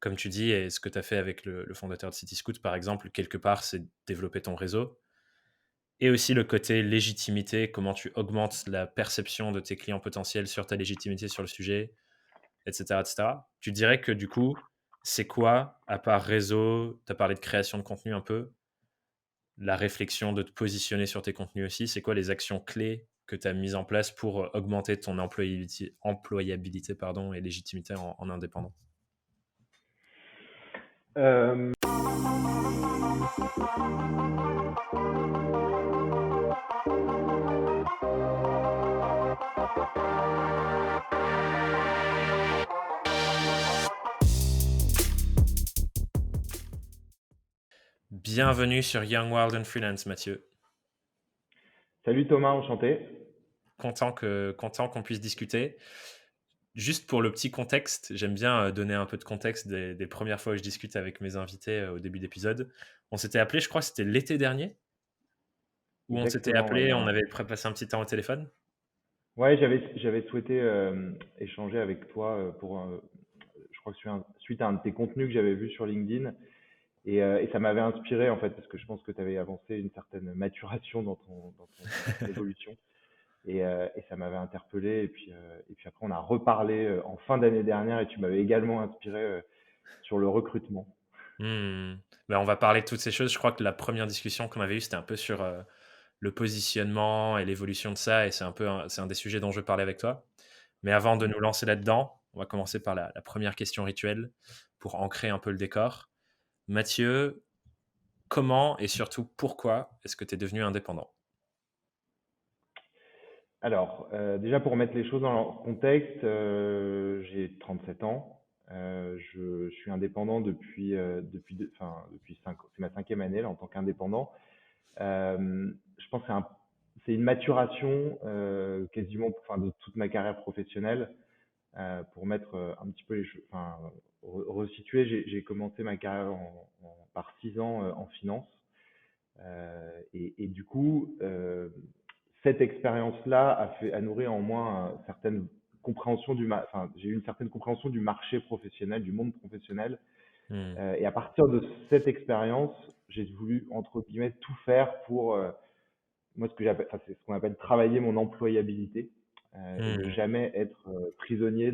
comme tu dis, et ce que tu as fait avec le fondateur de Cityscoot, par exemple, quelque part, c'est développer ton réseau. Et aussi le côté légitimité, comment tu augmentes la perception de tes clients potentiels sur ta légitimité sur le sujet, etc., etc. Tu dirais que du coup, c'est quoi, à part réseau, tu as parlé de création de contenu un peu, la réflexion de te positionner sur tes contenus aussi, c'est quoi les actions clés que tu as mises en place pour augmenter ton employabilité pardon, et légitimité en indépendant? Euh, Bienvenue sur Young Wild and Freelance, Mathieu. Salut Thomas, enchanté. Content qu'on puisse discuter. Juste pour le petit contexte, j'aime bien donner un peu de contexte des premières fois où je discute avec mes invités au début d'épisode. On s'était appelé, je crois que c'était l'été dernier, où on s'était Exactement, ouais, appelé, on avait passé un petit temps au téléphone. ouais, j'avais souhaité échanger avec toi je crois que suite à un de tes contenus que j'avais vu sur LinkedIn et ça m'avait inspiré en fait parce que je pense que tu avais avancé une certaine maturation dans ton évolution et ça m'avait interpellé et puis après on a reparlé en fin d'année dernière et tu m'avais également inspiré sur le recrutement. Hmm. Ben, on va parler de toutes ces choses. Je crois que la première discussion qu'on avait eue, c'était un peu sur le positionnement et l'évolution de ça, et c'est un des sujets dont je veux parler avec toi. Mais avant de nous lancer là-dedans, on va commencer par la première question rituelle pour ancrer un peu le décor. Mathieu, comment et surtout pourquoi est-ce que tu es devenu indépendant? Alors, déjà pour mettre les choses dans leur contexte, j'ai 37 ans. Je suis indépendant depuis 5 c'est ma cinquième année là, en tant qu'indépendant. Je pense que c'est une maturation quasiment enfin, de toute ma carrière professionnelle. Pour mettre un petit peu les choses, enfin, resituer, j'ai commencé ma carrière par 6 ans en finance. Et du coup, cette expérience-là a nourri en moi une certaine compréhension enfin, j'ai eu une certaine compréhension du marché professionnel, du monde professionnel. Hmm. Et à partir de cette expérience, j'ai voulu, entre guillemets, tout faire pour, moi, enfin, c'est ce qu'on appelle travailler mon employabilité et ne Hmm. jamais être prisonnier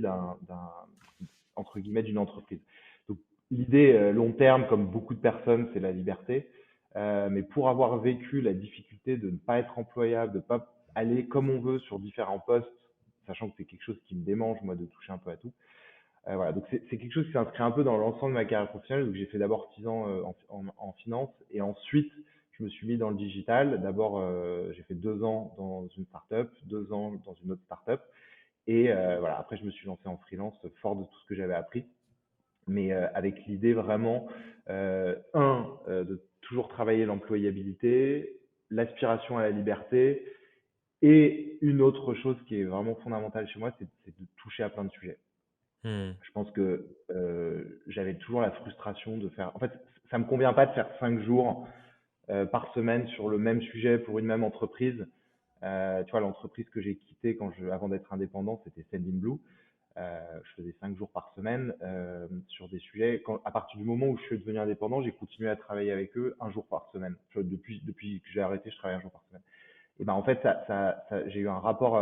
entre guillemets, d'une entreprise. Donc, l'idée long terme, comme beaucoup de personnes, c'est la liberté. Mais pour avoir vécu la difficulté de ne pas être employable, de ne pas aller comme on veut sur différents postes, sachant que c'est quelque chose qui me démange, moi, de toucher un peu à tout. Voilà, donc c'est quelque chose qui s'inscrit un peu dans l'ensemble de ma carrière professionnelle. Donc j'ai fait d'abord 6 ans en finance et ensuite je me suis mis dans le digital. D'abord j'ai fait 2 ans dans une startup, 2 ans dans une autre startup et voilà. Après je me suis lancé en freelance fort de tout ce que j'avais appris, mais avec l'idée vraiment de toujours travailler l'employabilité, l'aspiration à la liberté et une autre chose qui est vraiment fondamentale chez moi, c'est de toucher à plein de sujets. Hmm. Je pense que j'avais toujours la frustration de faire. En fait, ça me convient pas de faire 5 jours par semaine sur le même sujet pour une même entreprise. Tu vois, l'entreprise que j'ai quittée avant d'être indépendant, c'était Sendinblue. Je faisais 5 jours par semaine sur des sujets. À partir du moment où je suis devenu indépendant, j'ai continué à travailler avec eux un jour par semaine. Depuis que j'ai arrêté, je travaille un jour par semaine. Et ben en fait, j'ai eu un rapport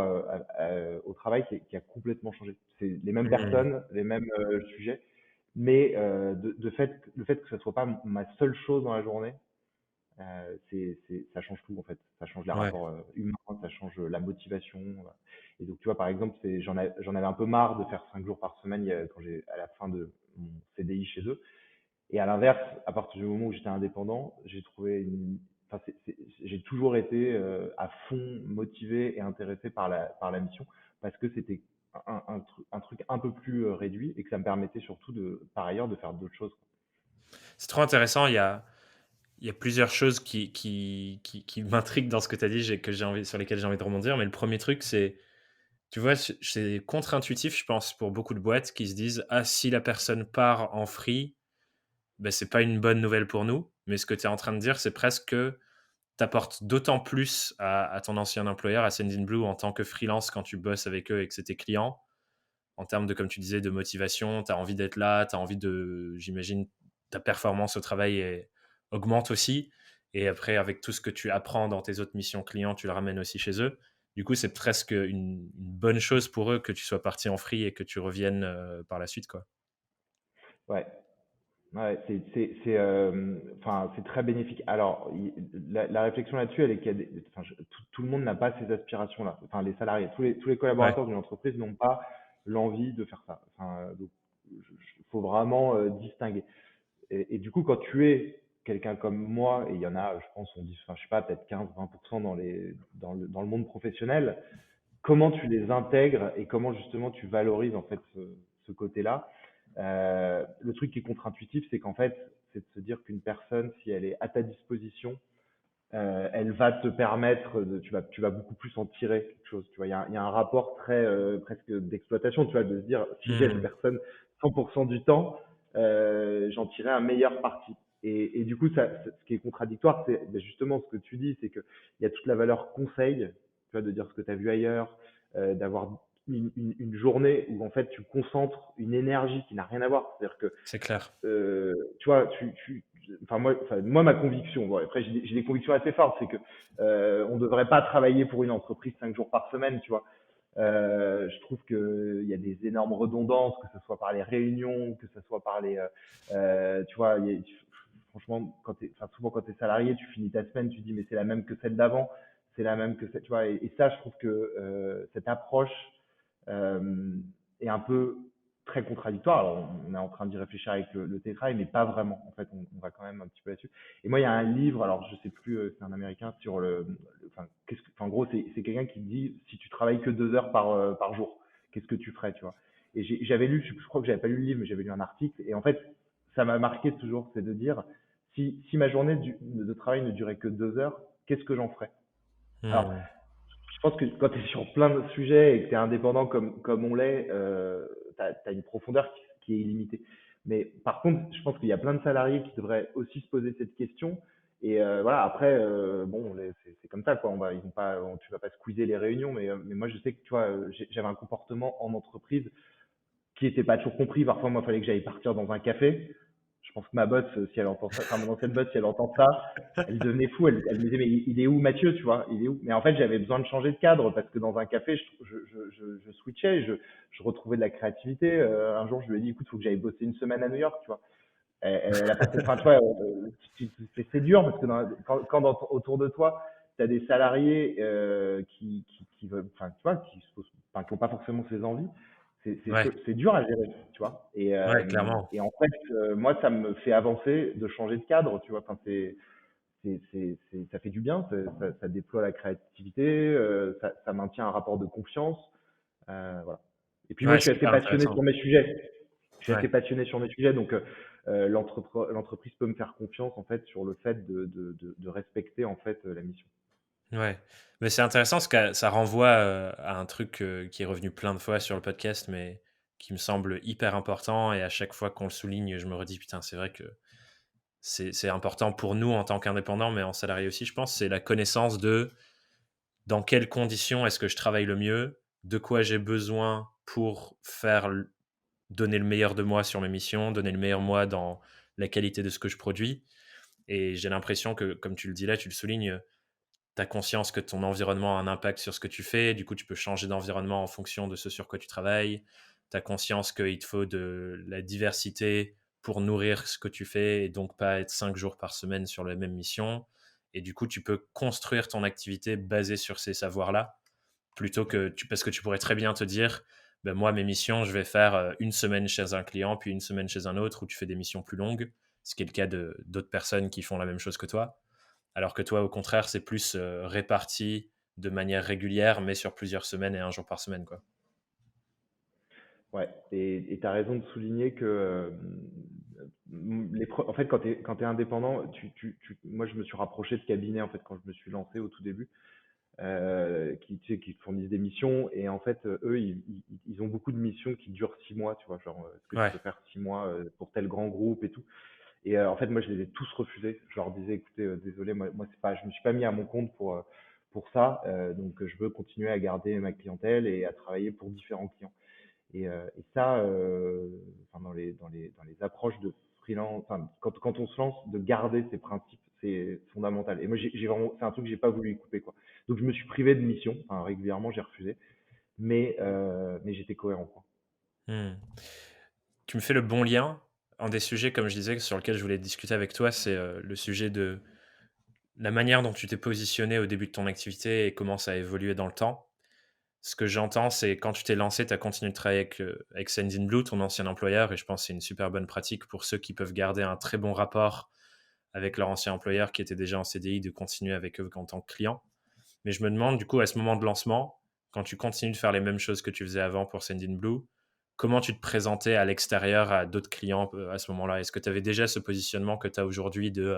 au travail qui a complètement changé. C'est les mêmes Hmm. personnes, les mêmes sujets, mais le fait que ce soit pas ma seule chose dans la journée, ça change tout en fait. Ça change les Ouais. rapports humains, ça change la motivation. Et donc tu vois, par exemple, j'en avais un peu marre de faire 5 jours par semaine quand à la fin de mon CDI chez eux. Et à l'inverse, à partir du moment où j'étais indépendant, enfin, j'ai toujours été à fond motivé et intéressé par la mission parce que c'était un truc un peu plus réduit et que ça me permettait surtout par ailleurs de faire d'autres choses. C'est trop intéressant. Il y a plusieurs choses qui m'intriguent dans ce que tu as dit, sur lesquelles j'ai envie de rebondir. Mais le premier truc, c'est, tu vois, c'est contre-intuitif, je pense, pour beaucoup de boîtes qui se disent: ah, si la personne part en free, ben, c'est pas une bonne nouvelle pour nous. Mais ce que tu es en train de dire, c'est presque que tu apportes d'autant plus à ton ancien employeur, à Sendinblue, en tant que freelance, quand tu bosses avec eux et que c'est tes clients, en termes de, comme tu disais, de motivation, tu as envie d'être là, tu as envie de, j'imagine, ta performance au travail augmente aussi. Et après, avec tout ce que tu apprends dans tes autres missions clients, tu le ramènes aussi chez eux. Du coup, c'est presque une bonne chose pour eux que tu sois parti en free et que tu reviennes par la suite, quoi. Ouais. Ouais, enfin, c'est très bénéfique. Alors, la réflexion là-dessus, elle est qu'il y a enfin, tout le monde n'a pas ces aspirations-là. Enfin, les salariés, tous les Ouais, collaborateurs d'une entreprise n'ont pas l'envie de faire ça. Enfin, donc, il faut vraiment distinguer. Et du coup, quand tu es quelqu'un comme moi, et il y en a, je pense, on dit, enfin, je sais pas, peut-être 15-20% dans le monde professionnel, comment tu les intègres et comment justement tu valorises en fait ce côté-là. Le truc qui est contre-intuitif, c'est qu'en fait, c'est de se dire qu'une personne, si elle est à ta disposition, elle va te permettre tu vas beaucoup plus en tirer quelque chose. Tu vois, il y a un rapport très presque d'exploitation, tu vois, de se dire si j'ai cette hmm, personne 100% du temps, j'en tirerai un meilleur parti. Et du coup, ce qui est contradictoire, c'est ben, justement ce que tu dis, c'est que il y a toute la valeur conseil, tu vois, de dire ce que tu as vu ailleurs, d'avoir une journée où en fait tu concentres une énergie qui n'a rien à voir. C'est-à-dire que c'est clair. tu vois, moi, ma conviction, bon, après j'ai des convictions assez fortes, c'est que on devrait pas travailler pour une entreprise 5 jours par semaine, tu vois. Je trouve que il y a des énormes redondances, que ce soit par les réunions, que ce soit par tu vois, franchement, enfin, souvent quand t'es salarié, tu finis ta semaine, tu te dis mais c'est la même que celle d'avant, c'est la même que celle, tu vois. Et ça, je trouve que cette approche euh, est un peu très contradictoire. Alors, on est en train d'y réfléchir avec le télétravail, mais pas vraiment. En fait, on va quand même un petit peu là-dessus. Et moi, il y a un livre, alors je sais plus, c'est un américain sur enfin, en gros, c'est quelqu'un qui dit si tu travailles que 2 heures par jour, qu'est-ce que tu ferais, tu vois. Et j'avais lu, je crois que j'avais pas lu le livre, mais j'avais lu un article. Et en fait, ça m'a marqué toujours, c'est de dire si ma journée de travail ne durait que 2 heures, qu'est-ce que j'en ferais? Alors, Hmm, je pense que quand tu es sur plein de sujets et que tu es indépendant comme on l'est, tu as une profondeur qui est illimitée. Mais par contre, je pense qu'il y a plein de salariés qui devraient aussi se poser cette question. Et voilà, après, bon, c'est comme ça, quoi. Ils vont pas, tu vas pas squeezer les réunions, mais moi, je sais que, tu vois, j'avais un comportement en entreprise qui était pas toujours compris. Parfois, moi, il fallait que j'aille partir dans un café. Je pense que ma boss, si elle entend ça, enfin, mon ancienne boss, si elle entend ça, elle devenait fou. Elle me disait, mais il est où Mathieu, tu vois? Il est où? Mais en fait, j'avais besoin de changer de cadre parce que dans un café, je switchais, je retrouvais de la créativité. Un jour, je lui ai dit, écoute, faut que j'aille bosser une semaine à New York, tu vois. Elle a passé, enfin, tu vois, c'est dur parce que quand autour de toi, tu as des salariés qui veulent, enfin, tu vois, enfin, qui n'ont pas forcément ces envies, ouais, c'est dur à gérer, tu vois. ouais, clairement. Et en fait, moi, ça me fait avancer de changer de cadre, tu vois. Enfin, ça fait du bien, ça déploie la créativité, ça maintient un rapport de confiance, voilà. Et puis moi, Ouais, je suis c'est assez hyper passionné intéressant. sur mes sujets. Je suis assez Ouais. passionné sur mes sujets, donc l'entreprise peut me faire confiance en fait sur le fait de respecter en fait la mission. Ouais, mais c'est intéressant parce que ça renvoie, à un truc, qui est revenu plein de fois sur le podcast, mais qui me semble hyper important et à chaque fois qu'on le souligne, je me redis: «Putain, c'est vrai que c'est important pour nous en tant qu'indépendants, mais en salarié aussi», je pense. C'est la connaissance de dans quelles conditions est-ce que je travaille le mieux? De quoi j'ai besoin pour faire l donner le meilleur de moi sur mes missions, donner le meilleur moi dans la qualité de ce que je produis et j'ai l'impression que, comme tu le dis là, tu le soulignes, tu as conscience que ton environnement a un impact sur ce que tu fais. Du coup, tu peux changer d'environnement en fonction de ce sur quoi tu travailles. Tu as conscience qu'il te faut de la diversité pour nourrir ce que tu fais et donc pas être 5 jours par semaine sur la même mission. Et du coup, tu peux construire ton activité basée sur ces savoirs-là plutôt parce que tu pourrais très bien te dire, ben moi, mes missions, je vais faire une semaine chez un client, puis une semaine chez un autre où tu fais des missions plus longues, ce qui est le cas d'autres personnes qui font la même chose que toi. Alors que toi, au contraire, c'est plus réparti de manière régulière, mais sur plusieurs semaines et un jour par semaine, quoi. Ouais, et tu as raison de souligner que en fait, quand tu es indépendant, moi je me suis rapproché de cabinets en fait quand je me suis lancé au tout début, tu sais, qui fournissent des missions et en fait, eux, ils ont beaucoup de missions qui durent 6 mois, tu vois, genre, est-ce que tu Ouais, peux faire 6 mois pour tel grand groupe et tout. Et en fait, moi, je les ai tous refusés. Je leur disais, écoutez, désolé, moi, c'est pas, je me suis pas mis à mon compte pour ça. Donc, je veux continuer à garder ma clientèle et à travailler pour différents clients. Et ça, enfin, dans les approches de freelance, enfin, quand on se lance, de garder ses principes, c'est fondamental. Et moi, j'ai vraiment, c'est un truc que j'ai pas voulu y couper, quoi. Donc, je me suis privé de missions, enfin, régulièrement, j'ai refusé, mais j'étais cohérent, quoi. Mmh. Tu me fais le bon lien. Un des sujets, comme je disais, sur lequel je voulais discuter avec toi, c'est, le sujet de la manière dont tu t'es positionné au début de ton activité et comment ça a évolué dans le temps. Ce que j'entends, c'est quand tu t'es lancé, tu as continué de travailler avec Sendinblue, ton ancien employeur, et je pense que c'est une super bonne pratique pour ceux qui peuvent garder un très bon rapport avec leur ancien employeur qui était déjà en CDI, de continuer avec eux en tant que client. Mais je me demande, du coup, à ce moment de lancement, quand tu continues de faire les mêmes choses que tu faisais avant pour Sendinblue, comment tu te présentais à l'extérieur à d'autres clients à ce moment-là? Est-ce que tu avais déjà ce positionnement que tu as aujourd'hui de,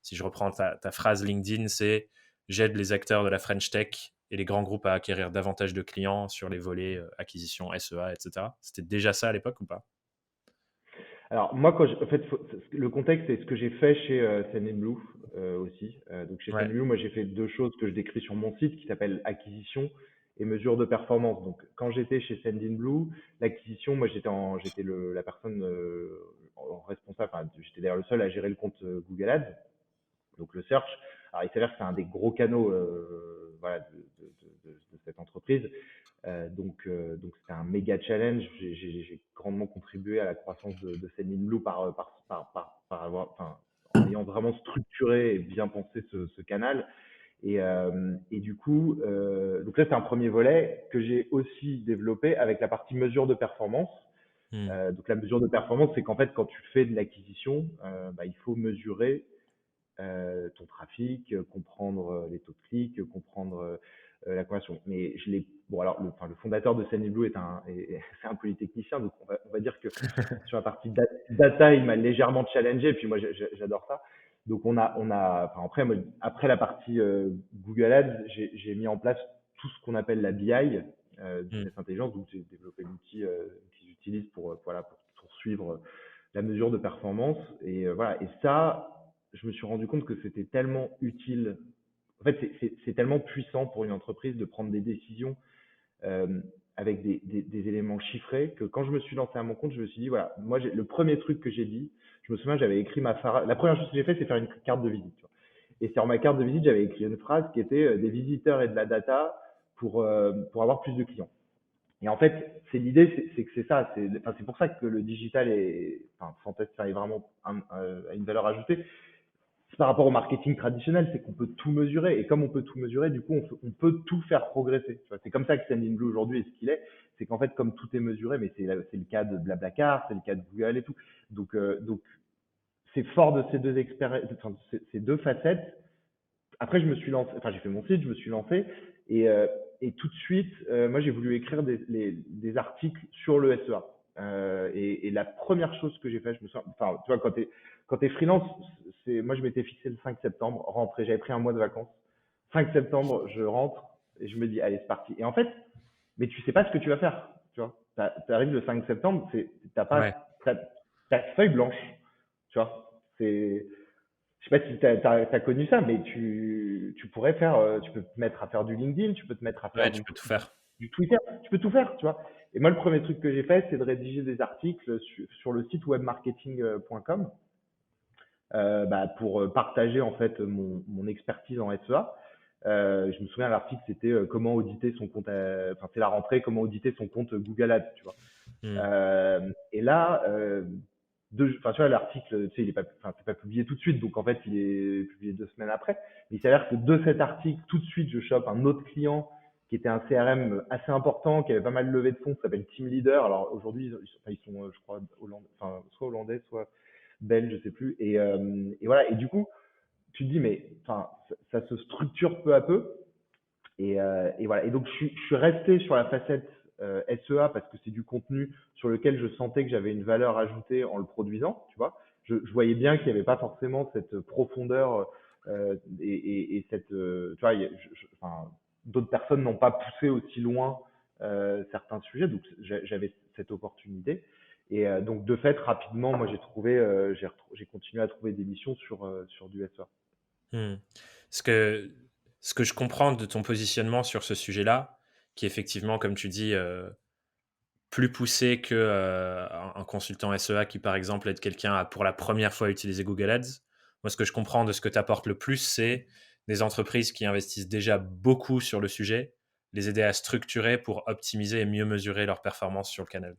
si je reprends ta phrase LinkedIn, c'est j'aide les acteurs de la French Tech et les grands groupes à acquérir davantage de clients sur les volets acquisition, SEA, etc. C'était déjà ça à l'époque ou pas? Alors moi, en fait, le contexte, c'est ce que j'ai fait chez Sendinblue aussi. Donc chez Ouais. Sendinblue, moi j'ai fait deux choses que je décris sur mon site qui s'appellent acquisition et mesure de performance. Donc quand j'étais chez Sendinblue, l'acquisition, moi j'étais la personne responsable, enfin, j'étais d'ailleurs le seul à gérer le compte Google Ads, donc le search. Alors il s'avère que c'est un des gros canaux voilà, de cette entreprise. Donc c'était un méga challenge. J'ai grandement contribué à la croissance de Sendinblue enfin, en ayant vraiment structuré et bien pensé ce canal. Et du coup, donc là, c'est un premier volet que j'ai aussi développé avec la partie mesure de performance. Hmm. Donc la mesure de performance, c'est qu'en fait, quand tu fais de l'acquisition, bah, il faut mesurer ton trafic, comprendre les taux de clic, comprendre la conversion. Mais je l'ai, bon alors, enfin, le fondateur de Sunnyblue c'est un polytechnicien, donc on va dire que sur la partie data, il m'a légèrement challengé, et puis moi j'adore ça. Donc enfin, après la partie Google Ads, j'ai mis en place tout ce qu'on appelle la BI, Hmm. Business Intelligence, donc j'ai développé l'outil qu'ils utilisent voilà, pour poursuivre la mesure de performance. Et voilà. Et ça, je me suis rendu compte que c'était tellement utile. En fait, c'est tellement puissant pour une entreprise de prendre des décisions euh, avec des éléments chiffrés que quand je me suis lancé à mon compte, je me suis dit, voilà, moi, le premier truc que j'ai dit, je me souviens, j'avais écrit la première chose que j'ai fait, c'est faire une carte de visite. Tu vois. Et sur ma carte de visite, j'avais écrit une phrase qui était des visiteurs et de la data pour avoir plus de clients. Et en fait, c'est l'idée, c'est que c'est ça. Enfin, c'est pour ça que le digital est, enfin, fantastique, ça est vraiment à une valeur ajoutée. C'est par rapport au marketing traditionnel, c'est qu'on peut tout mesurer. Et comme on peut tout mesurer, du coup, on peut tout faire progresser. Tu vois, c'est comme ça que Sendinblue aujourd'hui est ce qu'il est. C'est qu'en fait, comme tout est mesuré, mais c'est le cas de Blablacar, c'est le cas de Google et tout. Donc c'est fort de ces deux expériences, enfin, ces deux facettes. Après, je me suis lancé, enfin, j'ai fait mon site, je me suis lancé et tout de suite, moi, j'ai voulu écrire des articles sur le SEA. Et la première chose que j'ai fait, je me souviens, enfin, tu vois, quand t'es freelance, moi, je m'étais fixé le 5 septembre, rentrer, j'avais pris un mois de vacances. 5 septembre, je rentre et je me dis, allez, c'est parti. Et en fait, mais tu sais pas ce que tu vas faire, tu vois. T'arrives le 5 septembre, t'as Ouais. pas, t'as feuille blanche, tu vois. Je sais pas si t'as connu ça, mais tu pourrais faire, tu peux te mettre à faire du LinkedIn, tu peux te mettre à faire Ouais, tu peux tout faire. du Twitter, tu peux tout faire, tu vois. Et moi, le premier truc que j'ai fait, c'est de rédiger des articles sur le site webmarketing.com bah, pour partager en fait mon expertise en SEA. Je me souviens, l'article, c'était comment auditer son compte, enfin, c'est la rentrée, comment auditer son compte Google Ads, tu vois. Hmm. Et là, enfin, tu vois, l'article, tu sais, il est pas, enfin, c'est pas publié tout de suite, donc en fait, il est publié 2 semaines après. Mais il s'avère que de cet article, tout de suite, je chope un autre client qui était un CRM assez important, qui avait pas mal levé de fonds, qui s'appelle Team Leader. Alors aujourd'hui, ils sont, je crois, enfin, soit hollandais, soit belges, je sais plus. Et voilà. Et du coup, tu te dis, mais enfin, ça se structure peu à peu. Et voilà. Et donc, je suis resté sur la facette SEA parce que c'est du contenu sur lequel je sentais que j'avais une valeur ajoutée en le produisant, tu vois. Je voyais bien qu'il n'y avait pas forcément cette profondeur et cette, tu vois, enfin, d'autres personnes n'ont pas poussé aussi loin certains sujets, donc j'avais cette opportunité. Et donc, de fait, rapidement, moi, j'ai continué à trouver des missions sur du SEA. Hmm. Ce que, ce que je comprends de ton positionnement sur ce sujet-là, qui effectivement, comme tu dis, plus poussé que, un consultant SEA qui, par exemple, aide quelqu'un à, pour la première fois, utiliser Google Ads. Moi, ce que je comprends de ce que tu apportes le plus, c'est des entreprises qui investissent déjà beaucoup sur le sujet, les aider à structurer pour optimiser et mieux mesurer leur performance sur le canal.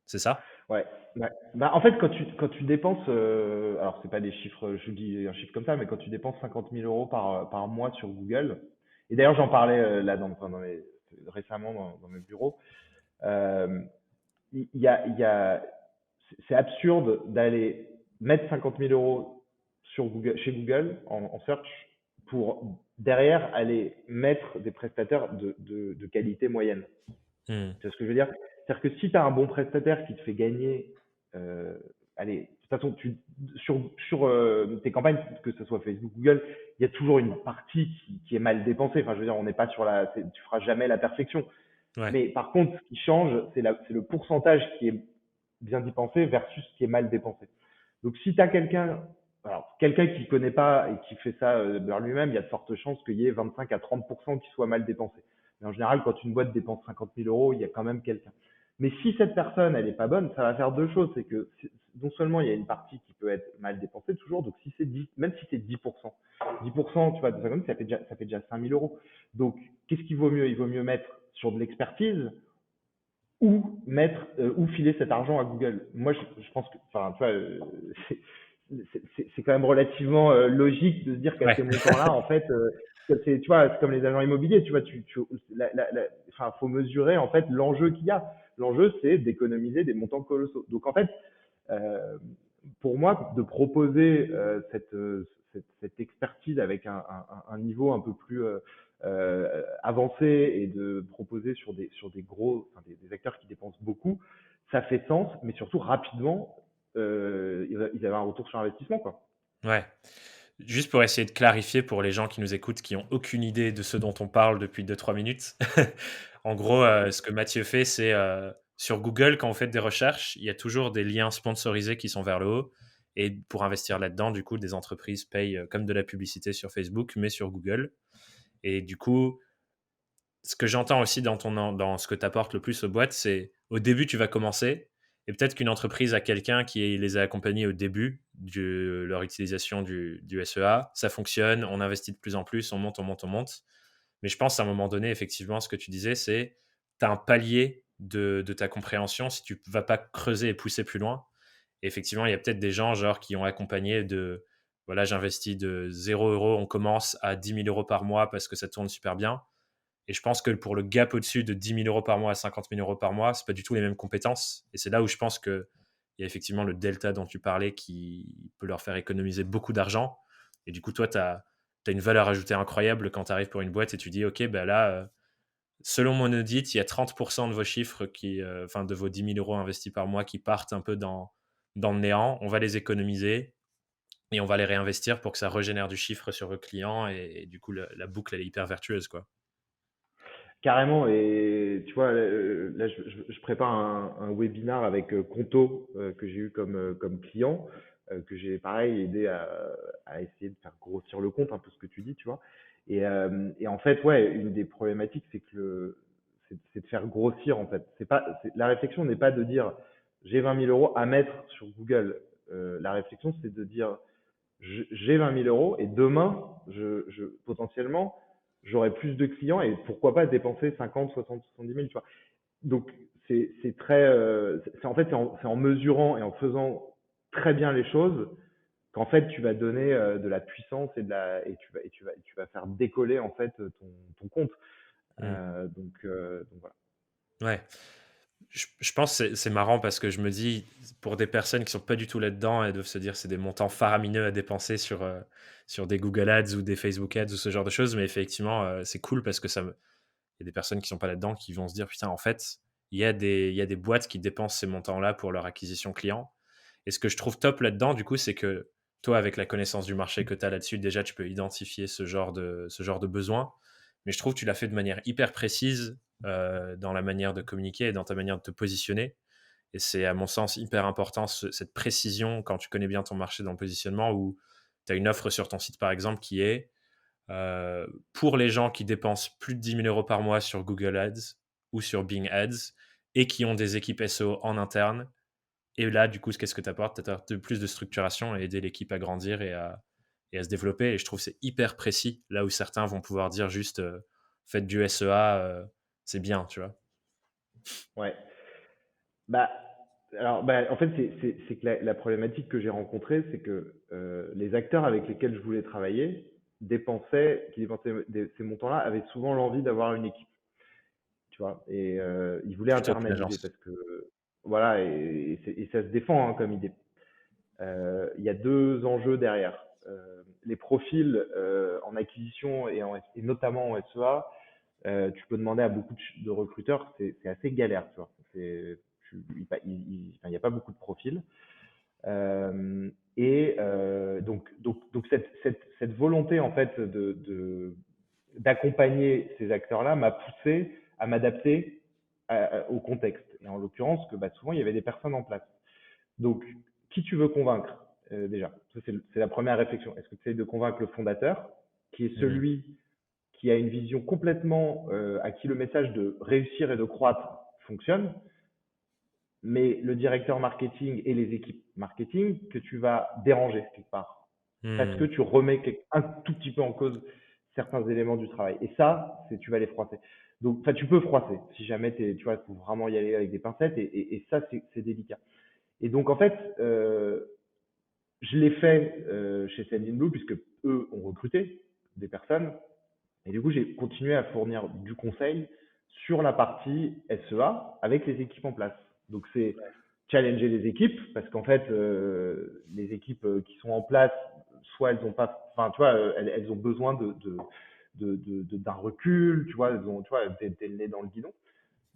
C'est ça? Ouais, ouais. Bah, en fait, quand tu dépenses, alors c'est pas des chiffres, je vous dis un chiffre comme ça, mais quand tu dépenses 50 000 euros par mois sur Google, et d'ailleurs j'en parlais là récemment dans mes bureaux, euh, c'est absurde d'aller mettre 50 000 euros sur Google, chez Google en search pour derrière aller mettre des prestataires de qualité moyenne. Mmh. Tu vois ce que je veux dire? C'est-à-dire que si tu as un bon prestataire qui te fait gagner, euh, allez, de toute façon, sur tes campagnes, que ce soit Facebook, Google, il y a toujours une partie qui est mal dépensée. Enfin, je veux dire, on n'est pas tu feras jamais la perfection. Ouais. Mais par contre, ce qui change, c'est le pourcentage qui est bien dépensé versus ce qui est mal dépensé. Donc, si tu as quelqu'un qui connaît pas et qui fait ça vers lui-même, il y a de fortes chances qu'il y ait 25 à 30% qui soit mal dépensé. Mais en général, quand une boîte dépense 50 000 euros, il y a quand même quelqu'un. Mais si cette personne, elle est pas bonne, ça va faire deux choses. C'est que non seulement il y a une partie qui peut être mal dépensée toujours, donc si c'est 10, même si c'est 10%, 10%, tu vois, de 50 000, ça fait déjà 5 000 euros. Donc, qu'est-ce qu'il vaut mieux? Il vaut mieux mettre sur de l'expertise ou filer cet argent à Google. Moi, je pense que, enfin, tu vois, c'est quand même relativement logique de se dire qu'à Ouais. ces montants-là, en fait, tu vois, c'est comme les agents immobiliers, tu vois, enfin, faut mesurer en fait l'enjeu qu'il y a. L'enjeu, c'est d'économiser des montants colossaux. Donc, en fait, euh, pour moi, de proposer cette expertise avec un niveau un peu plus avancé et de proposer sur des gros, enfin, des acteurs qui dépensent beaucoup, ça fait sens, mais surtout rapidement, ils avaient un retour sur investissement, quoi. Ouais. Juste pour essayer de clarifier pour les gens qui nous écoutent, qui ont aucune idée de ce dont on parle depuis 2-3 minutes. En gros, ce que Mathieu fait, c'est, sur Google, quand vous faites des recherches, il y a toujours des liens sponsorisés qui sont vers le haut, et pour investir là-dedans, du coup, des entreprises payent, comme de la publicité sur Facebook, mais sur Google. Et du coup, ce que j'entends aussi dans ce que tu apportes le plus aux boîtes, c'est au début, tu vas commencer, et peut-être qu'une entreprise a quelqu'un qui les a accompagnés au début de leur utilisation du SEA. Ça fonctionne, on investit de plus en plus, on monte, on monte, on monte. Mais je pense à un moment donné, effectivement, ce que tu disais, c'est tu as un palier de ta compréhension si tu ne vas pas creuser et pousser plus loin. Et effectivement, il y a peut-être des gens genre, qui ont accompagné de voilà, j'investis de 0 euros, on commence à 10 000 euros par mois parce que ça tourne super bien. Et je pense que pour le gap au-dessus de 10 000 euros par mois à 50 000 euros par mois, c'est pas du tout les mêmes compétences. Et c'est là où je pense qu'il y a effectivement le delta dont tu parlais qui peut leur faire économiser beaucoup d'argent. Et du coup, toi, tu as une valeur ajoutée incroyable quand tu arrives pour une boîte et tu dis, OK, ben là, selon mon audit, il y a 30% de vos chiffres enfin, de vos 10 000 euros investis par mois qui partent un peu dans le néant. On va les économiser et on va les réinvestir pour que ça régénère du chiffre sur vos clients. Et du coup, la boucle, elle est hyper vertueuse, quoi. Carrément, et tu vois, là, je prépare un webinar avec Conto, que j'ai eu comme client, que j'ai pareil aidé à essayer de faire grossir le compte, un peu ce que tu dis, tu vois. Et en fait, ouais, une des problématiques, c'est de faire grossir, en fait. La réflexion n'est pas de dire j'ai 20 000 euros à mettre sur Google. La réflexion, c'est de dire j'ai 20 000 euros et demain, potentiellement, j'aurai plus de clients et pourquoi pas dépenser 50, 60, 70 000, tu vois. Donc, c'est très, en fait, c'est en mesurant et en faisant très bien les choses qu'en fait, tu vas donner de la puissance et tu vas faire décoller, en fait, ton compte. Mm. Donc voilà. Ouais. Je pense que c'est marrant parce que je me dis, pour des personnes qui sont pas du tout là-dedans, elles doivent se dire c'est des montants faramineux à dépenser sur des Google Ads ou des Facebook Ads ou ce genre de choses. Mais effectivement, c'est cool parce que il y a des personnes qui sont pas là-dedans qui vont se dire putain, en fait, il y a des boîtes qui dépensent ces montants-là pour leur acquisition client. Et ce que je trouve top là-dedans, du coup, c'est que toi, avec la connaissance du marché que tu as là-dessus, déjà, tu peux identifier ce genre de besoin. Mais je trouve que tu l'as fait de manière hyper précise dans la manière de communiquer et dans ta manière de te positionner. Et c'est, à mon sens, hyper important, cette précision quand tu connais bien ton marché dans le positionnement, où tu as une offre sur ton site, par exemple, qui est pour les gens qui dépensent plus de 10 000 euros par mois sur Google Ads ou sur Bing Ads, et qui ont des équipes SEO en interne. Et là, du coup, qu'est-ce que tu apportes? Tu apportes plus de structuration et aider l'équipe à grandir et à se développer. Et je trouve que c'est hyper précis, là où certains vont pouvoir dire juste faites du SEA, c'est bien, tu vois. Ouais. Bah, alors, bah, en fait, c'est que la problématique que j'ai rencontrée, c'est que les acteurs avec lesquels je voulais travailler qui dépensaient ces montants-là, avaient souvent l'envie d'avoir une équipe, tu vois, et ils voulaient Plutôt qu'une internaliser agence. parce que, voilà, et ça se défend hein, comme idée. Il y a deux enjeux derrière. Les profils en acquisition et notamment en SEA, tu peux demander à beaucoup de recruteurs, c'est assez galère, tu vois. Enfin, il n'y a pas beaucoup de profils. Donc cette volonté en fait d'accompagner ces acteurs-là m'a poussé à m'adapter au contexte. Et en l'occurrence, que bah, souvent il y avait des personnes en place. Donc, qui tu veux convaincre déjà? Ça, c'est la première réflexion. Est-ce que tu essayes de convaincre le fondateur, qui est Mmh. celui qui a une vision complètement à qui le message de réussir et de croître fonctionne, mais le directeur marketing et les équipes marketing que tu vas déranger quelque part parce que Mmh. tu remets un tout petit peu en cause certains éléments du travail. Et ça, tu vas les froisser. Donc, enfin, tu peux froisser si jamais tu vois, faut vraiment y aller avec des pincettes et ça, c'est délicat. Et donc, en fait, je l'ai fait chez Sendinblue puisque eux ont recruté des personnes et du coup, j'ai continué à fournir du conseil sur la partie SEA avec les équipes en place. Donc, c'est challenger les équipes parce qu'en fait, les équipes qui sont en place, soit elles ont pas, enfin, tu vois, elles ont besoin d'un recul, tu vois, elles ont, tu vois, d'être le nez dans le guidon.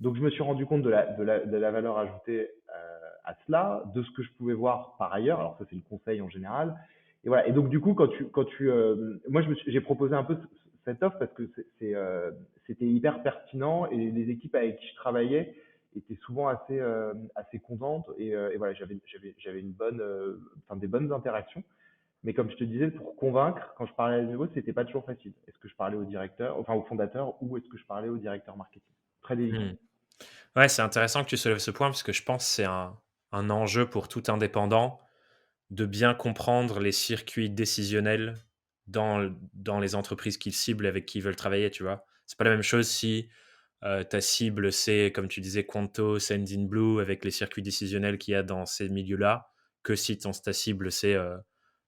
Donc, je me suis rendu compte de la valeur ajoutée à cela, de ce que je pouvais voir par ailleurs. Alors, ça, c'est le conseil en général. Et voilà. Et donc, du coup, moi, j'ai proposé un peu cette offre parce que c'était hyper pertinent et les équipes avec qui je travaillais étaient souvent assez contentes et voilà, j'avais enfin, des bonnes interactions. Mais comme je te disais, pour convaincre, quand je parlais à nouveau, c'était pas toujours facile. Est-ce que je parlais au directeur, enfin au fondateur, ou est-ce que je parlais au directeur marketing? Très délicat. Mmh. Ouais, c'est intéressant que tu soulèves ce point parce que je pense que c'est un enjeu pour tout indépendant de bien comprendre les circuits décisionnels dans les entreprises qu'ils ciblent et avec qui ils veulent travailler, tu vois? C'est pas la même chose si, ta cible, c'est, comme tu disais, Quanto, Sendinblue avec les circuits décisionnels qu'il y a dans ces milieux-là, que si ta cible, c'est,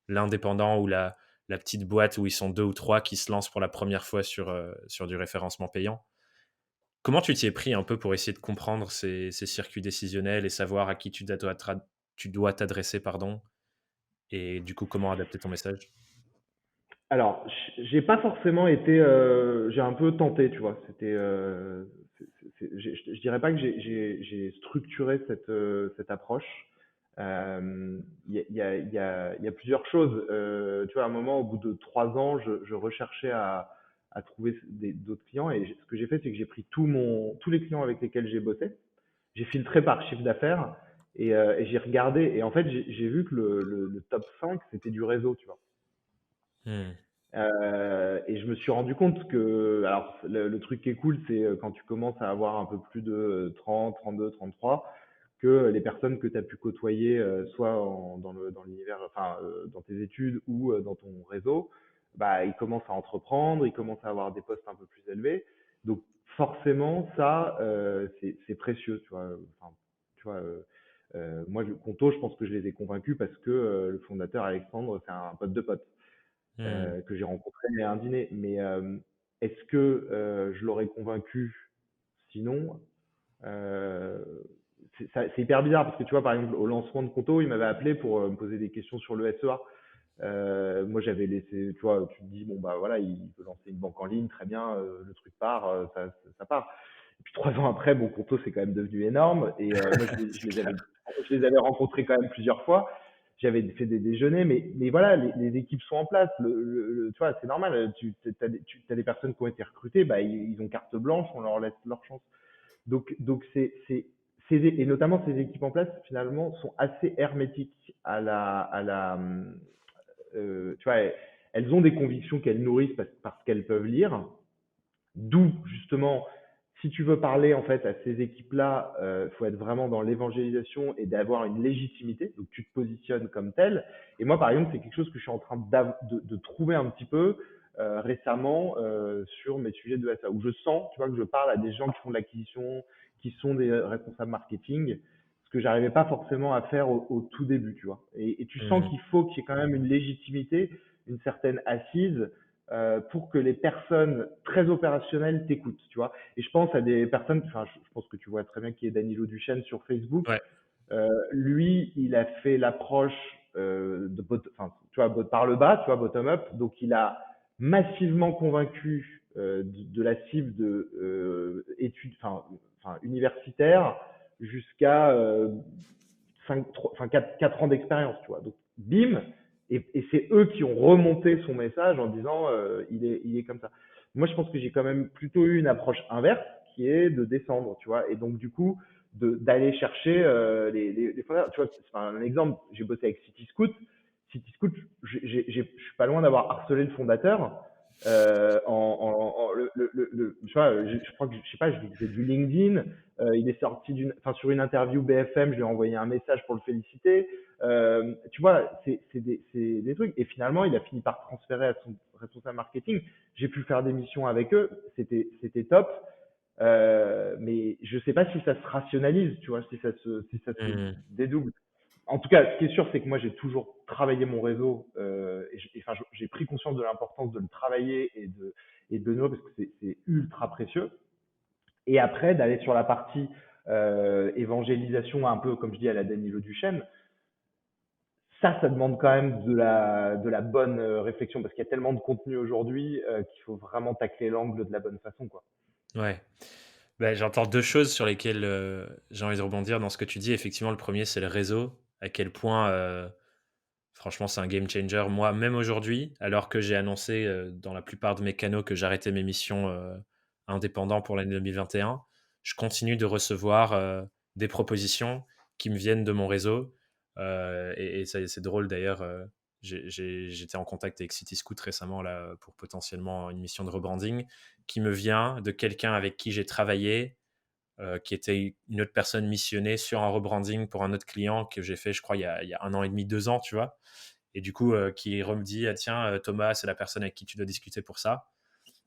l'indépendant ou la petite boîte où ils sont 2 ou 3 qui se lancent pour la première fois sur du référencement payant. Comment tu t'y es pris un peu pour essayer de comprendre ces circuits décisionnels et savoir à qui tu dois t'adresser, pardon? Et du coup, comment adapter ton message? Alors, j'ai pas forcément été, j'ai un peu tenté, tu vois. Je dirais pas que j'ai structuré cette approche. Il y a plusieurs choses. Tu vois, à un moment, au bout de 3 ans, je recherchais à trouver d'autres clients et ce que j'ai fait, c'est que j'ai pris tous les clients avec lesquels j'ai bossé. J'ai filtré par chiffre d'affaires et j'ai regardé et en fait, j'ai vu que le top 5 c'était du réseau, tu vois. Mmh. Et je me suis rendu compte que, alors le truc qui est cool, c'est quand tu commences à avoir un peu plus de 30, 32, 33, que les personnes que tu as pu côtoyer, soit dans l'univers, enfin dans tes études ou dans ton réseau, bah ils commencent à entreprendre, ils commencent à avoir des postes un peu plus élevés. Donc forcément, ça, c'est précieux, tu vois. Enfin, tu vois, moi, le Conto, je pense que je les ai convaincus parce que le fondateur Alexandre, c'est un pote de pote Mmh. que j'ai rencontré à un dîner. Mais est-ce que je l'aurais convaincu sinon? euh, c'est hyper bizarre parce que tu vois, par exemple, au lancement de Conto, il m'avait appelé pour me poser des questions sur le SEA. Moi, j'avais laissé, tu vois, tu te dis, bon, bah voilà, il veut lancer une banque en ligne, très bien, le truc part, ça part. Et puis 3 ans après, bon, Conto, c'est quand même devenu énorme. Et moi, C'est clair. je les avais rencontrés quand même plusieurs fois. J'avais fait des déjeuners, mais voilà, les équipes sont en place. Tu vois, c'est normal. Tu as des personnes qui ont été recrutées, bah, ils ont carte blanche, on leur laisse leur chance. Donc et notamment ces équipes en place, finalement, sont assez hermétiques tu vois, elles ont des convictions qu'elles nourrissent parce qu'elles peuvent lire. D'où, justement, si tu veux parler en fait à ces équipes-là, faut être vraiment dans l'évangélisation et d'avoir une légitimité. Donc tu te positionnes comme tel. Et moi, par exemple, c'est quelque chose que je suis en train de trouver un petit peu récemment sur mes sujets de SA, où je sens, tu vois, que je parle à des gens qui font de l'acquisition, qui sont des responsables marketing, ce que j'arrivais pas forcément à faire au tout début, tu vois. Et tu sens Mmh. qu'il faut qu'il y ait quand même une légitimité, une certaine assise pour que les personnes très opérationnelles t'écoutent, tu vois. Et je pense à des personnes, enfin, je pense que tu vois très bien qui est Danilo Duchesne sur Facebook. Ouais. Lui, il a fait l'approche enfin, tu vois, par le bas, tu vois, bottom up. Donc, il a massivement convaincu de la cible de études, enfin, universitaires jusqu'à 4 ans d'expérience, tu vois. Donc, bim, et c'est eux qui ont remonté son message en disant il est comme ça. Moi, je pense que j'ai quand même plutôt eu une approche inverse qui est de descendre, tu vois. Et donc, du coup, d'aller chercher les fondateurs. Tu vois, c'est un exemple, j'ai bossé avec City Scoot. City Scoot, je suis pas loin d'avoir harcelé le fondateur. Tu vois, je crois que, je sais pas, je lui faisais du LinkedIn. Il est sorti enfin, sur une interview BFM, je lui ai envoyé un message pour le féliciter. Tu vois, c'est des trucs. Et finalement, il a fini par transférer à son responsable marketing. J'ai pu faire des missions avec eux. C'était top. Mais je sais pas si ça se rationalise, tu vois, si ça se Mmh. dédouble. En tout cas, ce qui est sûr, c'est que moi, j'ai toujours travaillé mon réseau. Enfin, j'ai pris conscience de l'importance de le travailler et de nous, parce que c'est ultra précieux. Et après, d'aller sur la partie évangélisation, un peu comme je dis à la Danilo Duchesne, ça demande quand même de la bonne réflexion, parce qu'il y a tellement de contenu aujourd'hui qu'il faut vraiment tacler l'angle de la bonne façon, quoi. Ouais. Bah, j'entends 2 choses sur lesquelles, j'ai envie de rebondir dans ce que tu dis. Effectivement, le premier c'est le réseau. À quel point, franchement, c'est un game changer. Moi, même aujourd'hui, alors que j'ai annoncé, dans la plupart de mes canaux que j'arrêtais mes missions, indépendants pour l'année 2021, je continue de recevoir, des propositions qui me viennent de mon réseau, et c'est drôle d'ailleurs, j'étais en contact avec Cityscoot récemment là, pour potentiellement une mission de rebranding, qui me vient de quelqu'un avec qui j'ai travaillé, qui était une autre personne missionnée sur un rebranding pour un autre client que j'ai fait, je crois, il y a 1 an et demi, 2 ans, tu vois? Et du coup, qui me dit: «Ah tiens, Thomas, c'est la personne avec qui tu dois discuter pour ça».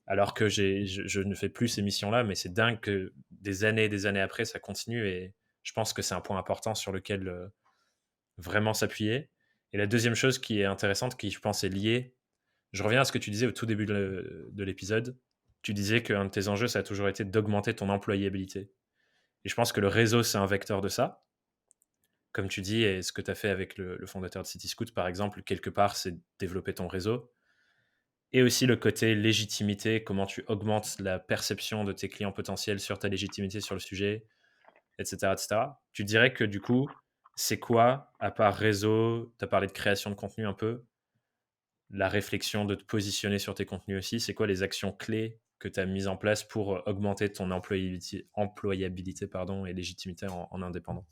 Alors que je ne fais plus ces missions-là, mais c'est dingue que des années après, ça continue et je pense que c'est un point important sur lequel, vraiment s'appuyer. Et la deuxième chose qui est intéressante, qui je pense est liée, je reviens à ce que tu disais au tout début de l'épisode. Tu disais qu'un de tes enjeux, ça a toujours été d'augmenter ton employabilité. Et je pense que le réseau, c'est un vecteur de ça. Comme tu dis, et ce que tu as fait avec le fondateur de Cityscoot, par exemple, quelque part, c'est développer ton réseau. Et aussi le côté légitimité, comment tu augmentes la perception de tes clients potentiels sur ta légitimité sur le sujet, etc. etc. Tu dirais que du coup, c'est quoi, à part réseau, tu as parlé de création de contenu un peu, la réflexion de te positionner sur tes contenus aussi, c'est quoi les actions clés que tu as mises en place pour augmenter ton employabilité pardon, et légitimité en indépendant?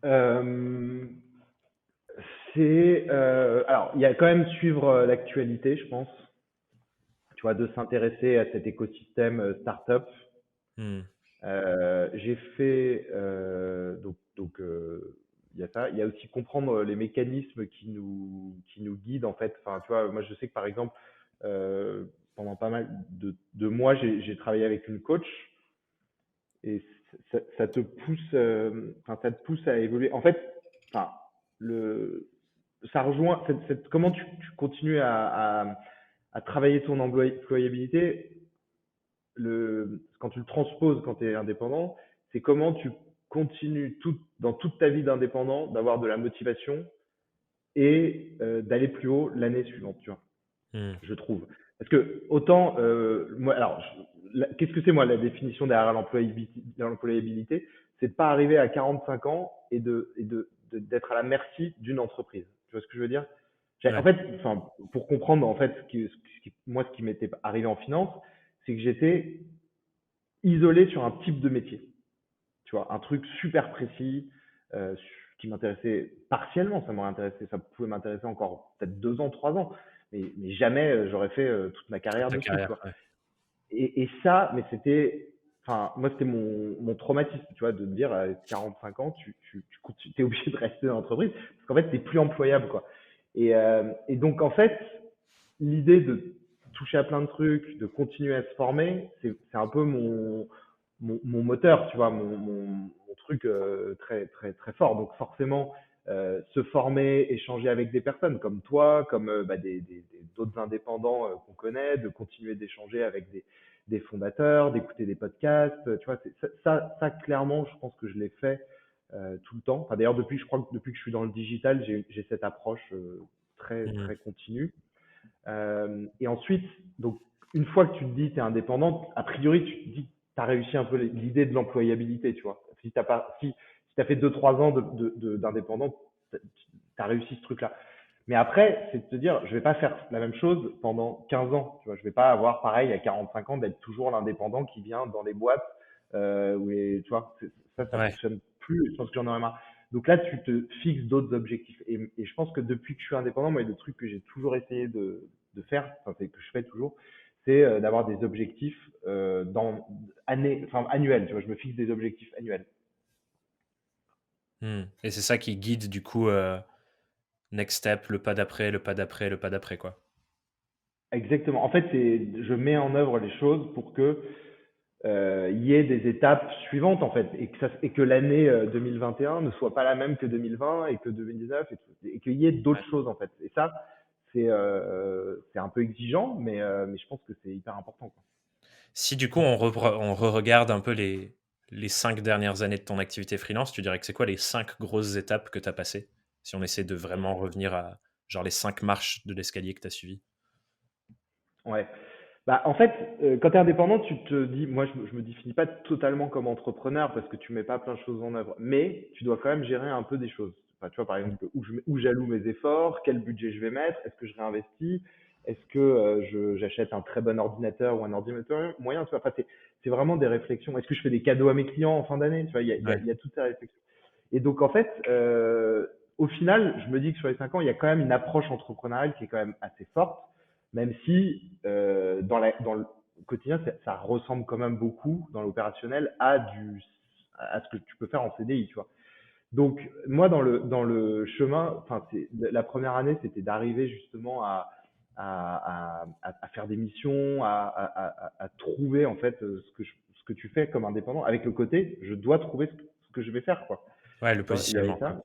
Euh, alors, il y a quand même suivre l'actualité, je pense. Tu vois, de s'intéresser à cet écosystème startup. Hmm. J'ai fait il y a ça. Il y a aussi comprendre les mécanismes qui nous guident en fait. Enfin, tu vois, moi je sais que par exemple pendant pas mal de mois j'ai travaillé avec une coach et ça te pousse, enfin ça te pousse à évoluer. En fait, enfin le ça rejoint comment tu continues à travailler ton employabilité quand tu le transposes quand tu es indépendant, c'est comment tu continues dans toute ta vie d'indépendant d'avoir de la motivation et d'aller plus haut l'année suivante, tu vois, Hmm. je trouve. Parce que autant, moi, alors, qu'est-ce que c'est moi la définition derrière l'employabilité? C'est de pas arriver à 45 ans d'être à la merci d'une entreprise. Tu vois ce que je veux dire? En Ouais. fait, enfin, pour comprendre en fait moi ce qui m'était arrivé en finance, c'est que j'étais isolé sur un type de métier. Tu vois, un truc super précis euh, qui m'intéressait partiellement, ça m'aurait intéressé, ça pouvait m'intéresser encore peut-être 2 ans, 3 ans, mais jamais j'aurais fait toute ma carrière Ta dessus, tu carrière, vois. ouais. et ça, mais c'était, enfin, moi, c'était mon traumatisme, tu vois, de me dire, à 45 ans, t'es obligé de rester dans l'entreprise, parce qu'en fait, t'es plus employable, quoi. Et donc, en fait, l'idée de toucher à plein de trucs, de continuer à se former, c'est un peu mon moteur, tu vois, mon truc très, très, très fort. Donc, forcément, se former, échanger avec des personnes comme toi, comme bah, d'autres indépendants qu'on connaît, de continuer d'échanger avec des fondateurs, d'écouter des podcasts, tu vois, ça, clairement, je pense que je l'ai fait tout le temps. Enfin, d'ailleurs, je crois que depuis que je suis dans le digital, j'ai cette approche très, Mmh. très continue. Et ensuite, donc, une fois que tu te dis tu es indépendant, a priori, tu te dis tu as réussi un peu l'idée de l'employabilité, tu vois. Si tu as fait 2 3 ans d'indépendant, tu as réussi ce truc-là. Mais après, c'est de te dire, je vais pas faire la même chose pendant 15 ans. Tu vois, je vais pas avoir pareil à 45 ans d'être toujours l'indépendant qui vient dans les boîtes tu vois, ça Ouais. fonctionne plus. Je pense que j'en aurais marre. Donc là, tu te fixes d'autres objectifs. Et je pense que depuis que je suis indépendant, moi, il y a des trucs que j'ai toujours essayé de faire, enfin, que je fais toujours, c'est d'avoir des objectifs enfin, annuels. Tu vois, je me fixe des objectifs annuels. Mmh. Et c'est ça qui guide du coup, next step, le pas d'après, le pas d'après, le pas d'après, quoi. Exactement. En fait, je mets en œuvre les choses pour que il y ait des étapes suivantes en fait et que l'année 2021 ne soit pas la même que 2020 et que 2019 et qu'il y ait d'autres Ouais. choses en fait. Et ça, c'est un peu exigeant, mais je pense que c'est hyper important, quoi. Si du coup on re-regarde un peu les 5 dernières années de ton activité freelance, tu dirais que c'est quoi les 5 grosses étapes que tu as passées? Si on essaie de vraiment revenir à genre les 5 marches de l'escalier que tu as suivies? Ouais. Bah, en fait, quand tu es indépendant, tu te dis, moi, je me définis pas totalement comme entrepreneur parce que tu mets pas plein de choses en œuvre, mais tu dois quand même gérer un peu des choses. Enfin, tu vois, par Mmh. exemple, où j'alloue mes efforts, quel budget je vais mettre, est-ce que je réinvestis, est-ce que j'achète un très bon ordinateur ou un ordinateur moyen, tu vois, enfin, c'est vraiment des réflexions. Est-ce que je fais des cadeaux à mes clients en fin d'année, tu vois, Ouais. il y a toutes ces réflexions. Et donc, en fait, au final, je me dis que sur les 5 ans, il y a quand même une approche entrepreneuriale qui est quand même assez forte, même si dans le quotidien, ça ressemble quand même beaucoup dans l'opérationnel à ce que tu peux faire en CDI, tu vois. Donc, moi, dans le chemin, enfin, la première année, c'était d'arriver justement à faire des missions, à trouver en fait ce que tu fais comme indépendant. Avec le côté, je dois trouver ce que je vais faire, quoi. Ouais, le Tu vois, il y avait positionnement, quoi. ça.